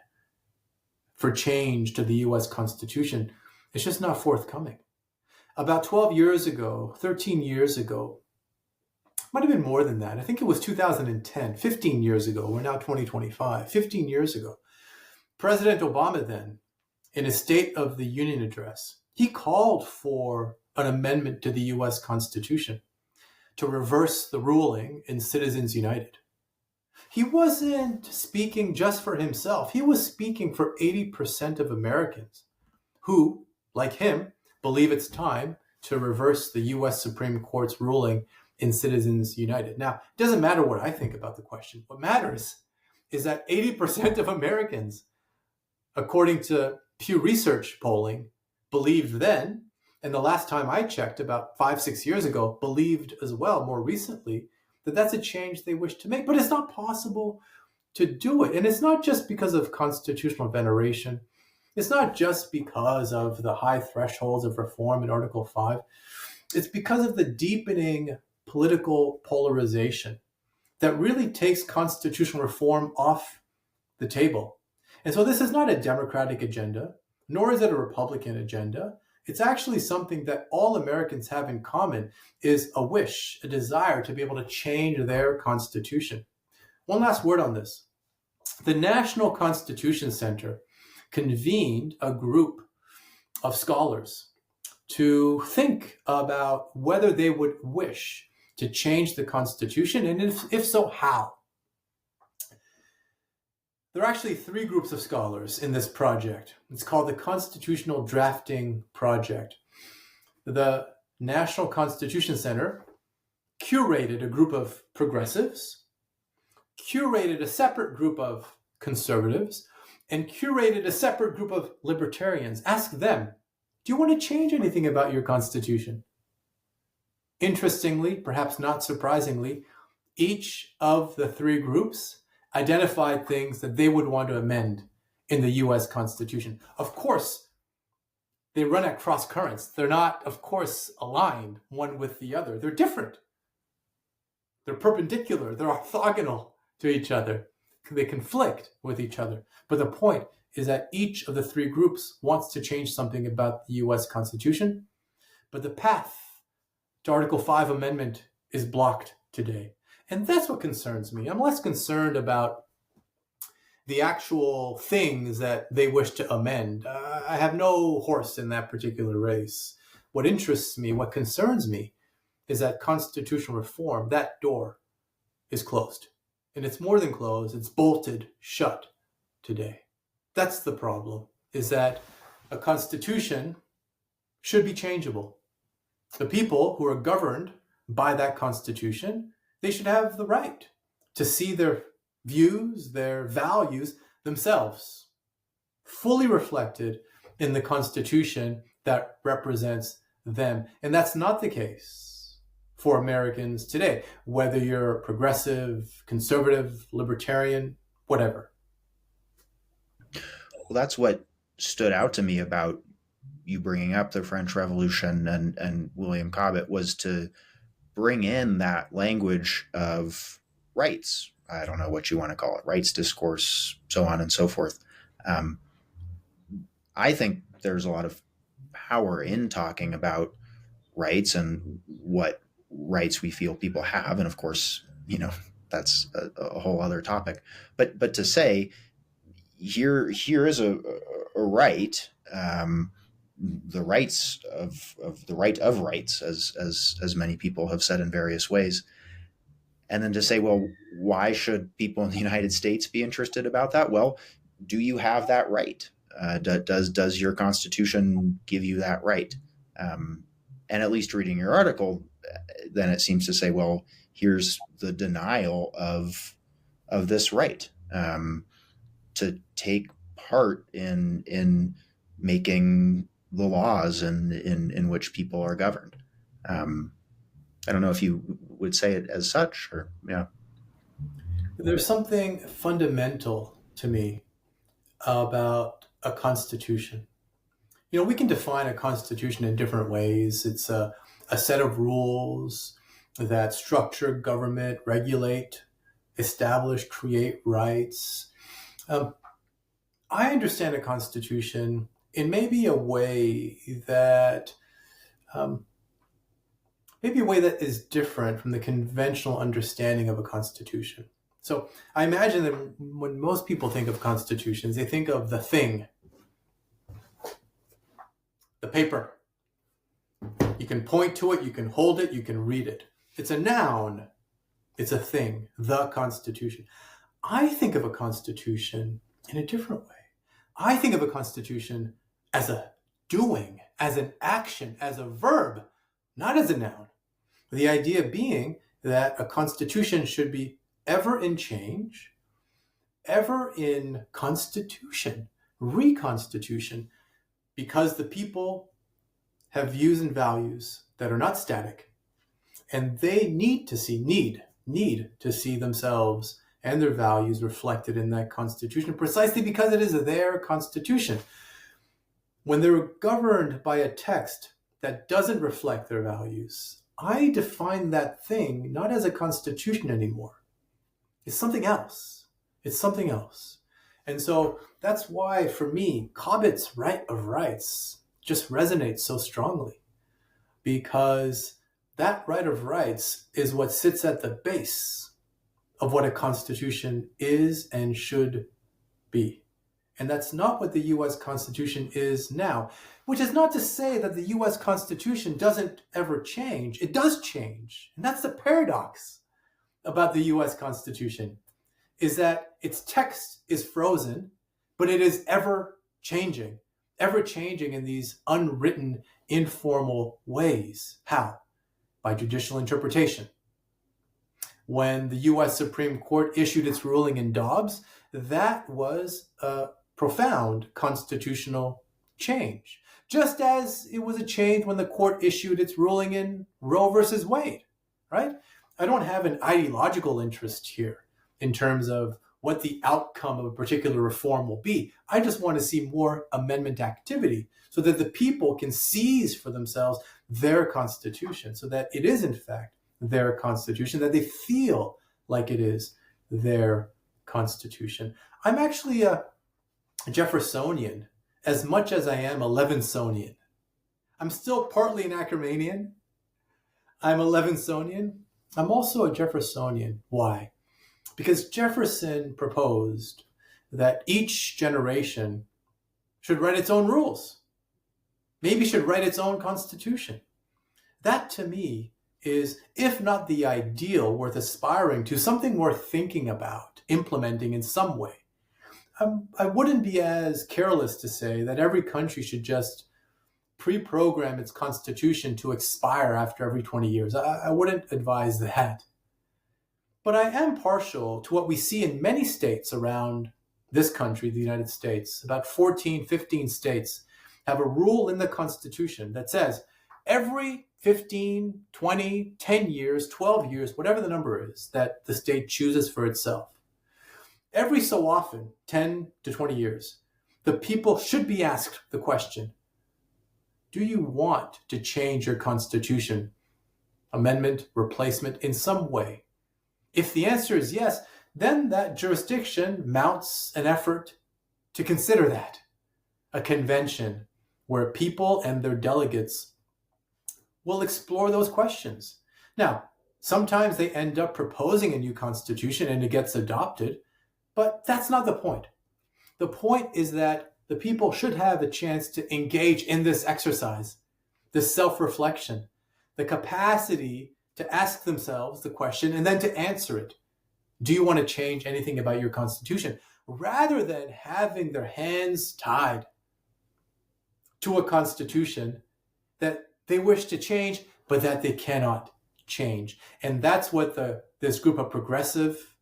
for change to the US Constitution. It's just not forthcoming. About 12 years ago, 13 years ago, might have been more than that. I think it was 2010, 15 years ago. We're now 2025, 15 years ago. President Obama then, in his State of the Union address, he called for an amendment to the US Constitution to reverse the ruling in Citizens United. He wasn't speaking just for himself. He was speaking for 80% of Americans who, like him, believe it's time to reverse the US Supreme Court's ruling in Citizens United. Now, it doesn't matter what I think about the question. What matters is that 80% of Americans, according to Pew Research polling, believed then, and the last time I checked, about 5-6 years ago, believed as well, more recently, that that's a change they wish to make. But it's not possible to do it. And it's not just because of constitutional veneration. It's not just because of the high thresholds of reform in Article 5. It's because of the deepening political polarization that really takes constitutional reform off the table. And so this is not a Democratic agenda, nor is it a Republican agenda. It's actually something that all Americans have in common, is a wish, a desire to be able to change their constitution. One last word on this. The National Constitution Center convened a group of scholars to think about whether they would wish to change the Constitution, and if so, how. There are actually 3 groups of scholars in this project. It's called the Constitutional Drafting Project. The National Constitution Center curated a group of progressives, curated a separate group of conservatives, and curated a separate group of libertarians. Ask them, do you want to change anything about your Constitution? Interestingly, perhaps not surprisingly, each of the 3 groups identified things that they would want to amend in the US Constitution. Of course, they run at cross currents. They're not, of course, aligned one with the other. They're different. They're perpendicular. They're orthogonal to each other. They conflict with each other. But the point is that each of the 3 groups wants to change something about the US Constitution, but the path to Article 5 amendment is blocked today. And that's what concerns me. I'm less concerned about the actual things that they wish to amend. I have no horse in that particular race. What interests me, what concerns me, is that constitutional reform, that door is closed. And it's more than closed, it's bolted shut today. That's the problem, is that a constitution should be changeable. The people who are governed by that constitution, they should have the right to see their views, their values themselves fully reflected in the Constitution that represents them. And that's not the case for Americans today, whether you're progressive, conservative, libertarian, whatever. Well, that's what stood out to me about you bringing up the French Revolution and William Cobbett, was to bring in that language of rights. I don't know what you want to call it, rights discourse, so on and so forth. I think there's a lot of power in talking about rights and what rights we feel people have. And of course, that's a whole other topic. But to say, here is a right, the rights of the right of rights, as many people have said in various ways. And then to say, well, why should people in the United States be interested about that? Well, do you have that right? Does your Constitution give you that right? And at least reading your article, then it seems to say, well, here's the denial of this right, to take part in making the laws in which people are governed. I don't know if you would say it as such, or yeah. There's something fundamental to me about a constitution. We can define a constitution in different ways. It's a set of rules that structure government, regulate, establish, create rights. Um, I understand a constitution in maybe a way that um, is different from the conventional understanding of a constitution. So I imagine that when most people think of constitutions, they think of the thing, the paper. You can point to it, you can hold it, you can read it. It's a noun. It's a thing, the Constitution. I think of a constitution in a different way. I think of a constitution as a doing, as an action, as a verb, not as a noun. The idea being that a constitution should be ever in change, ever in constitution, reconstitution, because the people have views and values that are not static, and they need to see themselves and their values reflected in that constitution, precisely because it is their constitution. When they're governed by a text that doesn't reflect their values, I define that thing not as a constitution anymore. It's something else. It's something else. And so that's why, for me, Cobbett's right of rights just resonates so strongly, because that right of rights is what sits at the base of what a constitution is and should be. And that's not what the US Constitution is now, which is not to say that the US Constitution doesn't ever change. It does change. And that's the paradox about the US Constitution, is that its text is frozen, but it is ever changing in these unwritten, informal ways. How? By judicial interpretation. When the US Supreme Court issued its ruling in Dobbs, that was a profound constitutional change. Just as it was a change when the court issued its ruling in Roe versus Wade, right? I don't have an ideological interest here in terms of what the outcome of a particular reform will be. I just want to see more amendment activity so that the people can seize for themselves their constitution, so that it is in fact their constitution, that they feel like it is their constitution. I'm actually a Jeffersonian as much as I am a Levensonian. I'm still partly an Ackermanian. I'm a Levensonian. I'm also a Jeffersonian. Why? Because Jefferson proposed that each generation should write its own rules, maybe should write its own constitution. That, to me, is, if not the ideal worth aspiring to, something worth thinking about, implementing in some way. I wouldn't be as careless to say that every country should just pre-program its constitution to expire after every 20 years. I wouldn't advise that. But I am partial to what we see in many states around this country, the United States. About 14, 15 states have a rule in the Constitution that says every 15, 20, 10 years, 12 years, whatever the number is that the state chooses for itself, every so often, 10 to 20 years, the people should be asked the question, do you want to change your Constitution, amendment, replacement in some way? If the answer is yes, then that jurisdiction mounts an effort to consider that, a convention where people and their delegates will explore those questions. Now, sometimes they end up proposing a new constitution and it gets adopted, but that's not the point. The point is that the people should have a chance to engage in this exercise, this self-reflection, the capacity to ask themselves the question and then to answer it. Do you want to change anything about your constitution? Rather than having their hands tied to a constitution that they wish to change, but that they cannot change. And that's what this group of progressive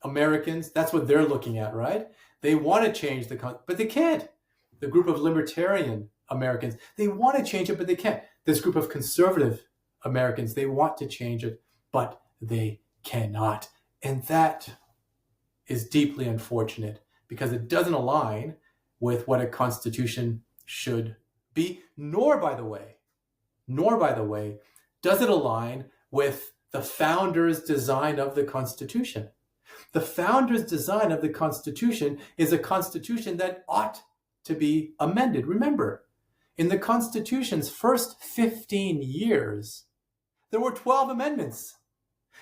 Americans, that's what they're looking at, right? They want to change but they can't. The group of libertarian Americans, they want to change it, but they can't. This group of conservative Americans. They want to change it, but they cannot. And that is deeply unfortunate because it doesn't align with what a constitution should be, nor by the way, does it align with the founders' design of the Constitution. The founders' design of the Constitution is a Constitution that ought to be amended. Remember, in the Constitution's first 15 years, there were 12 amendments.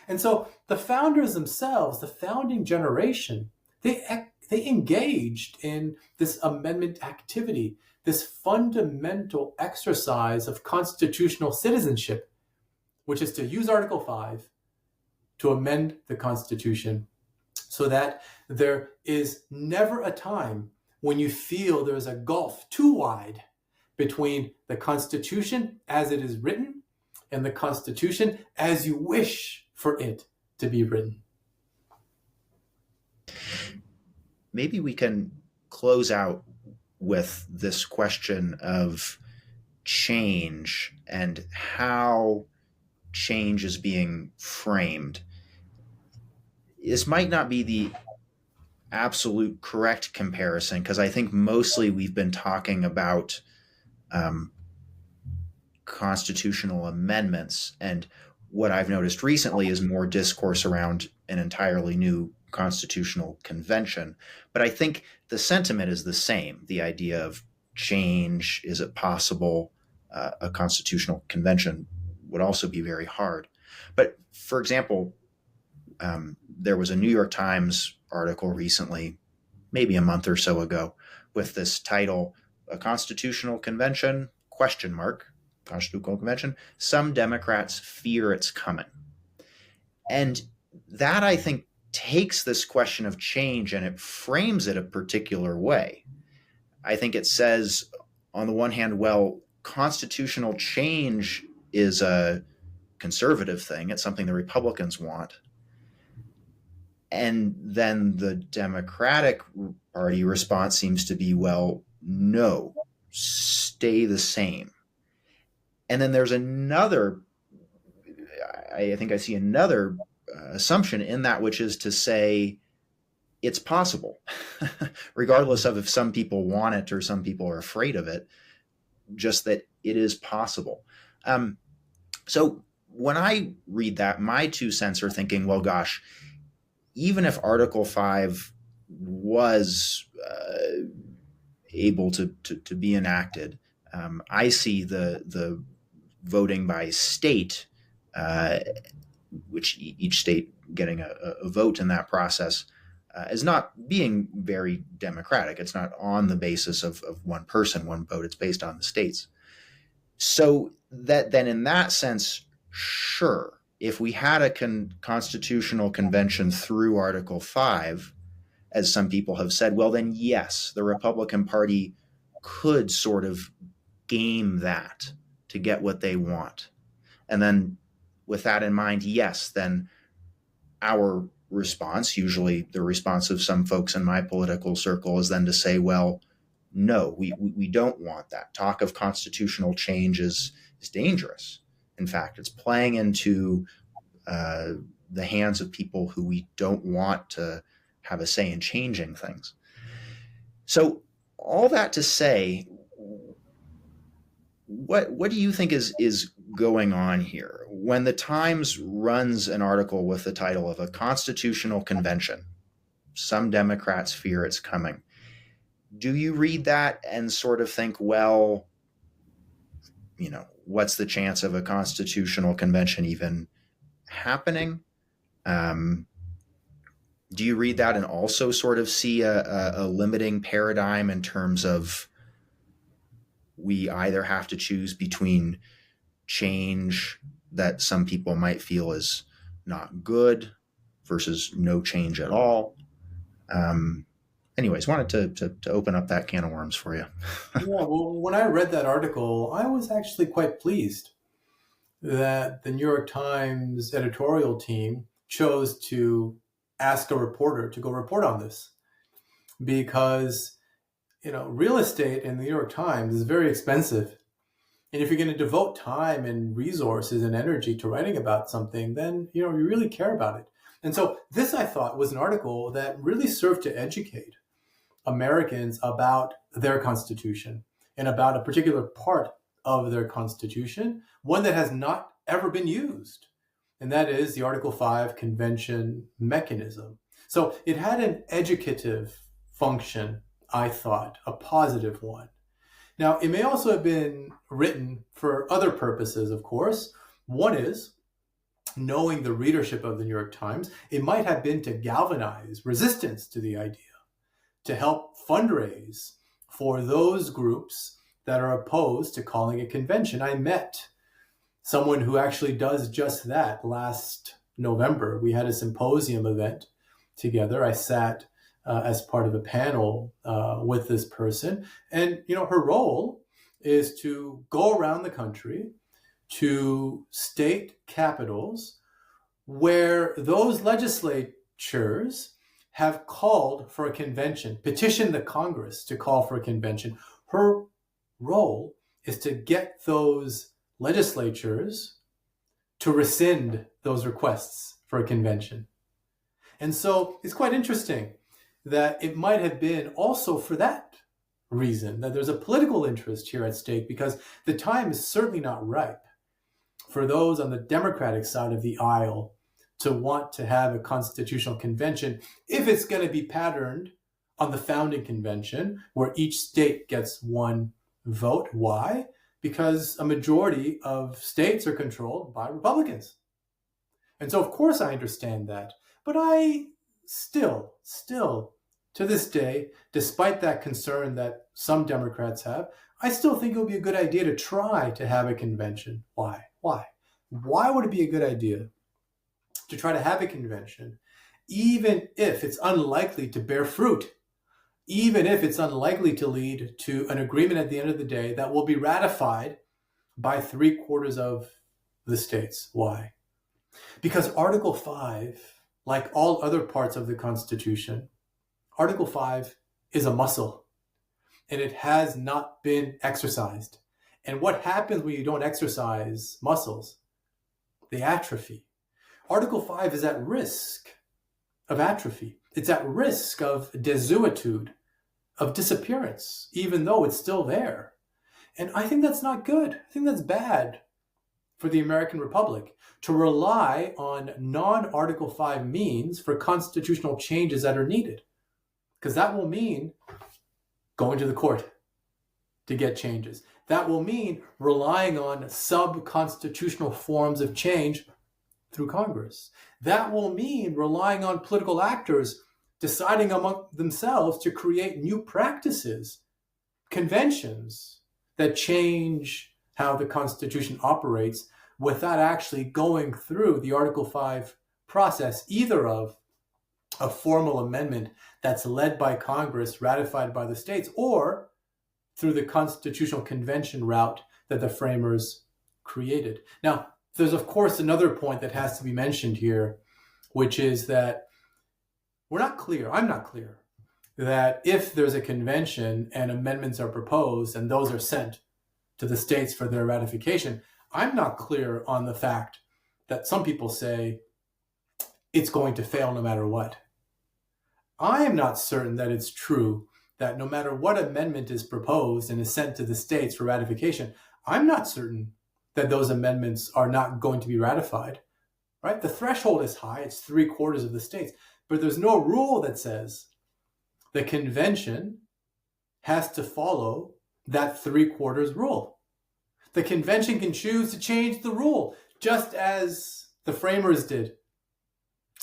And so the founders themselves, the founding generation, they engaged in this amendment activity, this fundamental exercise of constitutional citizenship, which is to use Article 5 to amend the Constitution so that there is never a time when you feel there is a gulf too wide between the Constitution as it is written and the Constitution as you wish for it to be written. Maybe we can close out with this question of change and how change is being framed. This might not be the absolute correct comparison because I think mostly we've been talking about constitutional amendments, and what I've noticed recently is more discourse around an entirely new constitutional convention. But I think the sentiment is the same. The idea of change, is it possible? A constitutional convention would also be very hard. But for example, there was a New York Times article recently, maybe a month or so ago, with this title, "A Constitutional Convention, ? Constitutional Convention, some Democrats fear it's coming." And that, I think, takes this question of change and it frames it a particular way. I think it says, on the one hand, well, constitutional change is a conservative thing. It's something the Republicans want. And then the Democratic Party response seems to be, well, no, stay the same. And then there's another, I think I see another assumption in that, which is to say it's possible, regardless of if some people want it or some people are afraid of it, just that it is possible. So when I read that, my 2 cents are thinking, well, gosh, even if Article 5 was able to be enacted, I see the voting by state, which each state getting a vote in that process, as not being very democratic. It's not on the basis of one person, one vote. It's based on the states. So that then in that sense, sure, if we had a constitutional convention through Article 5, as some people have said, well, then yes, the Republican Party could sort of game that to get what they want. And then with that in mind, yes, then our response, usually the response of some folks in my political circle, is then to say, well, no, we don't want that. Talk of constitutional change is dangerous. In fact, it's playing into the hands of people who we don't want to have a say in changing things. So all that to say, what do you think is going on here? When the Times runs an article with the title of "A Constitutional Convention, some Democrats fear it's coming," do you read that and sort of think, well, what's the chance of a constitutional convention even happening? Do you read that and also sort of see a limiting paradigm in terms of we either have to choose between change that some people might feel is not good versus no change at all? Anyways, wanted to open up that can of worms for you. Yeah, well, when I read that article, I was actually quite pleased that the New York Times editorial team chose to ask a reporter to go report on this, because real estate in the New York Times is very expensive, And if you're going to devote time and resources and energy to writing about something, then you really care about it. And so this, I thought, was an article that really served to educate Americans about their Constitution and about a particular part of their Constitution, one that has not ever been used. And that is the Article 5 convention mechanism. So it had an educative function, I thought, a positive one. Now, it may also have been written for other purposes, of course. One is, knowing the readership of the New York Times, it might have been to galvanize resistance to the idea, to help fundraise for those groups that are opposed to calling a convention. I met someone who actually does just that last November. We had a symposium event together. I sat as part of a panel with this person. And, her role is to go around the country to state capitals where those legislatures have called for a convention, petitioned the Congress to call for a convention. Her role is to get those legislatures to rescind those requests for a convention. And so it's quite interesting that it might have been also for that reason, that there's a political interest here at stake, because the time is certainly not ripe for those on the Democratic side of the aisle to want to have a constitutional convention if it's going to be patterned on the founding convention where each state gets one vote. Why? Because a majority of states are controlled by Republicans. And so, of course, I understand that. But I still, to this day, despite that concern that some Democrats have, I still think it would be a good idea to try to have a convention. Why? Why would it be a good idea to try to have a convention, even if it's unlikely to bear fruit, even if it's unlikely to lead to an agreement at the end of the day that will be ratified by 3/4 of the states? Why? Because Article 5, like all other parts of the Constitution, Article 5 is a muscle, and it has not been exercised. And what happens when you don't exercise muscles? They atrophy. Article 5 is at risk of atrophy. It's at risk of desuetude, of disappearance, even though it's still there. And I think that's not good. I think that's bad for the American Republic to rely on non-Article 5 means for constitutional changes that are needed. Because that will mean going to the court to get changes. That will mean relying on sub-constitutional forms of change through Congress. That will mean relying on political actors deciding among themselves to create new practices, conventions that change how the Constitution operates without actually going through the Article 5 process, either of a formal amendment that's led by Congress, ratified by the states, or through the Constitutional Convention route that the framers created. Now, there's, of course, another point that has to be mentioned here, which is that I'm not clear, that if there's a convention and amendments are proposed and those are sent to the states for their ratification, I'm not clear on the fact that some people say it's going to fail no matter what. I am not certain that it's true that no matter what amendment is proposed and is sent to the states for ratification, I'm not certain that those amendments are not going to be ratified, right? The threshold is high, it's 3/4 of the states, but there's no rule that says the convention has to follow that 3/4 rule. The convention can choose to change the rule, just as the framers did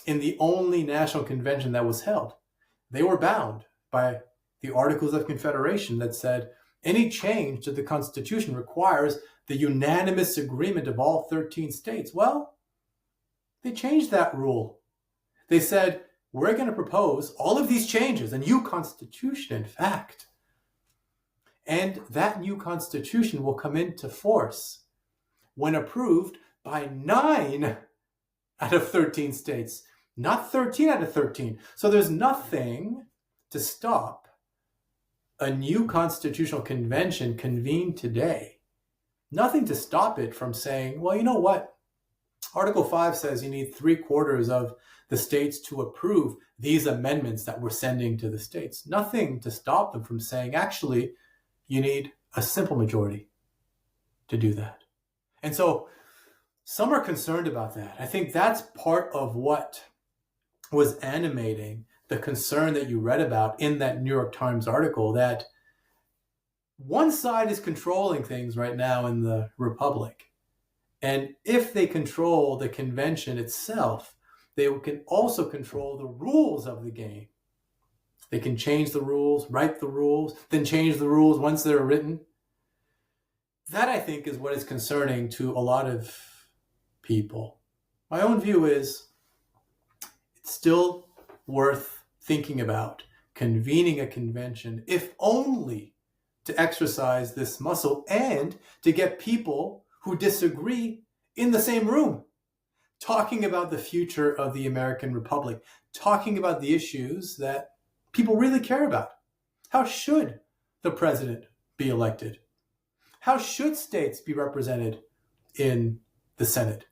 in the only national convention that was held. They were bound by the Articles of Confederation that said any change to the Constitution requires the unanimous agreement of all 13 states. Well, they changed that rule. They said, we're going to propose all of these changes, a new Constitution, in fact. And that new Constitution will come into force when approved by 9 out of 13 states, not 13 out of 13. So there's nothing to stop a new constitutional convention convened today Nothing to stop it from saying, well, you know what? Article 5 says you need 3/4 of the states to approve these amendments that we're sending to the states. Nothing to stop them from saying, actually, you need a simple majority to do that. And so some are concerned about that. I think that's part of what was animating the concern that you read about in that New York Times article, that one side is controlling things right now in the Republic. And if they control the convention itself, they can also control the rules of the game. They can change the rules, write the rules, then change the rules once they're written. That, I think, is what is concerning to a lot of people. My own view is it's still worth thinking about convening a convention, if only to exercise this muscle and to get people who disagree in the same room, talking about the future of the American Republic, talking about the issues that people really care about. How should the president be elected? How should states be represented in the Senate?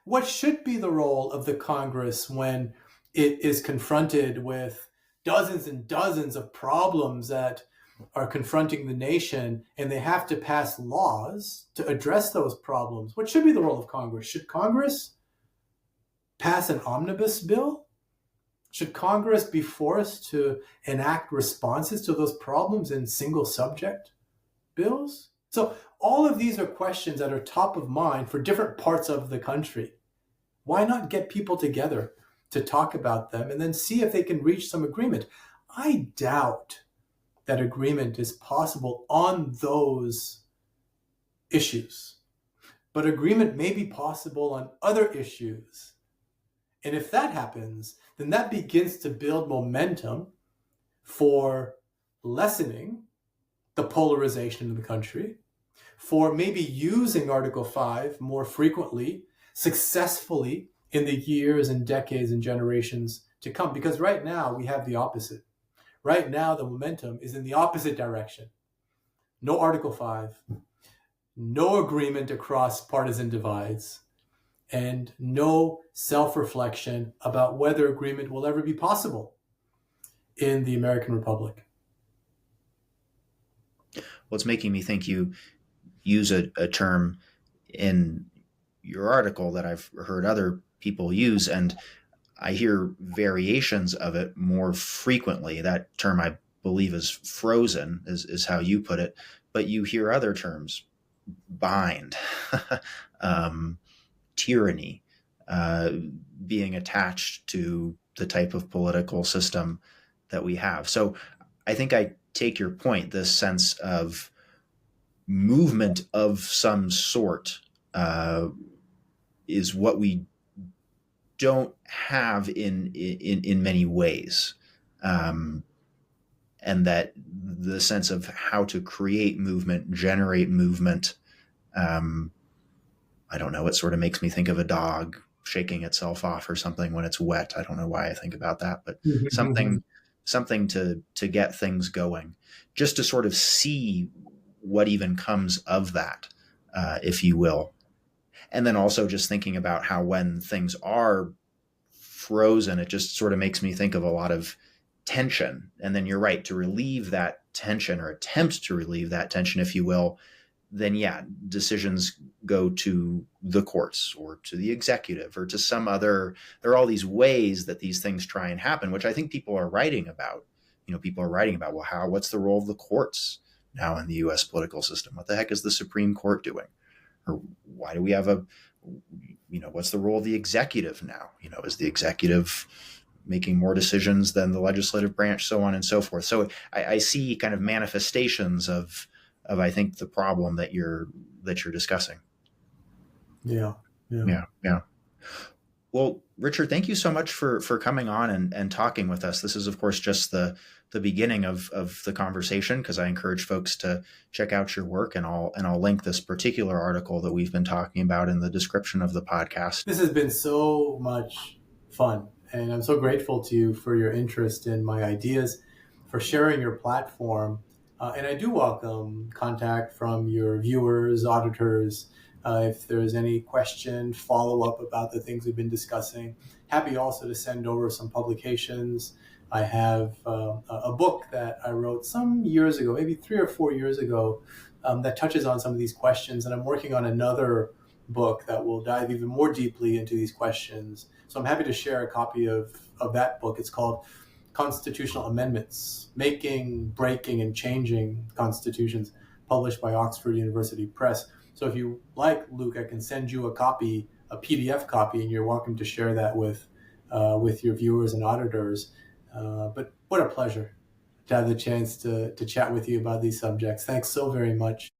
What should be the role of the Congress when it is confronted with dozens and dozens of problems that are confronting the nation, and they have to pass laws to address those problems? What should be the role of Congress? Should Congress pass an omnibus bill? Should Congress be forced to enact responses to those problems in single subject bills? So all of these are questions that are top of mind for different parts of the country. Why not get people together to talk about them and then see if they can reach some agreement? I doubt that agreement is possible on those issues, but agreement may be possible on other issues. And if that happens, then that begins to build momentum for lessening the polarization in the country, for maybe using Article 5 more frequently, successfully in the years and decades and generations to come. Because right now we have the opposite. Right now the momentum is in the opposite direction. No Article 5, no agreement across partisan divides, and no self-reflection about whether agreement will ever be possible in the American Republic. Well, it's making me think you use a term in your article that I've heard other people use, and I hear variations of it more frequently. That term, I believe, is frozen, is how you put it, but you hear other terms, bind, tyranny, being attached to the type of political system that we have. So I think I take your point, this sense of movement of some sort is what we don't have in many ways. And that the sense of how to create movement, generate movement, I don't know, it sort of makes me think of a dog shaking itself off or something when it's wet. I don't know why I think about that, but something to get things going, just to sort of see what even comes of that, if you will. And then also just thinking about how when things are frozen, it just sort of makes me think of a lot of tension. And then you're right, to relieve that tension, or attempt to relieve that tension, if you will, then yeah, decisions go to the courts or to the executive or to some other, there are all these ways that these things try and happen, which I think people are writing about. People are writing about, well, what's the role of the courts now in the US political system? What the heck is the Supreme Court doing? Or why do we have what's the role of the executive now? Is the executive making more decisions than the legislative branch, so on and so forth? So I see kind of manifestations of I think the problem that you're discussing. Yeah. Well, Richard, thank you so much for coming on and talking with us. This is, of course, just the beginning of the conversation, because I encourage folks to check out your work, and I'll link this particular article that we've been talking about in the description of the podcast. This has been so much fun, and I'm so grateful to you for your interest in my ideas, for sharing your platform And I do welcome contact from your viewers, auditors, if there's any question, follow up about the things we've been discussing. Happy also to send over some publications. I have a book that I wrote some years ago, maybe 3 or 4 years ago, that touches on some of these questions. And I'm working on another book that will dive even more deeply into these questions. So I'm happy to share a copy of that book. It's called Constitutional Amendments, Making, Breaking, and Changing Constitutions, published by Oxford University Press. So if you like, Luke, I can send you a copy, a PDF copy, and you're welcome to share that with your viewers and auditors. But what a pleasure to have the chance to chat with you about these subjects. Thanks so very much.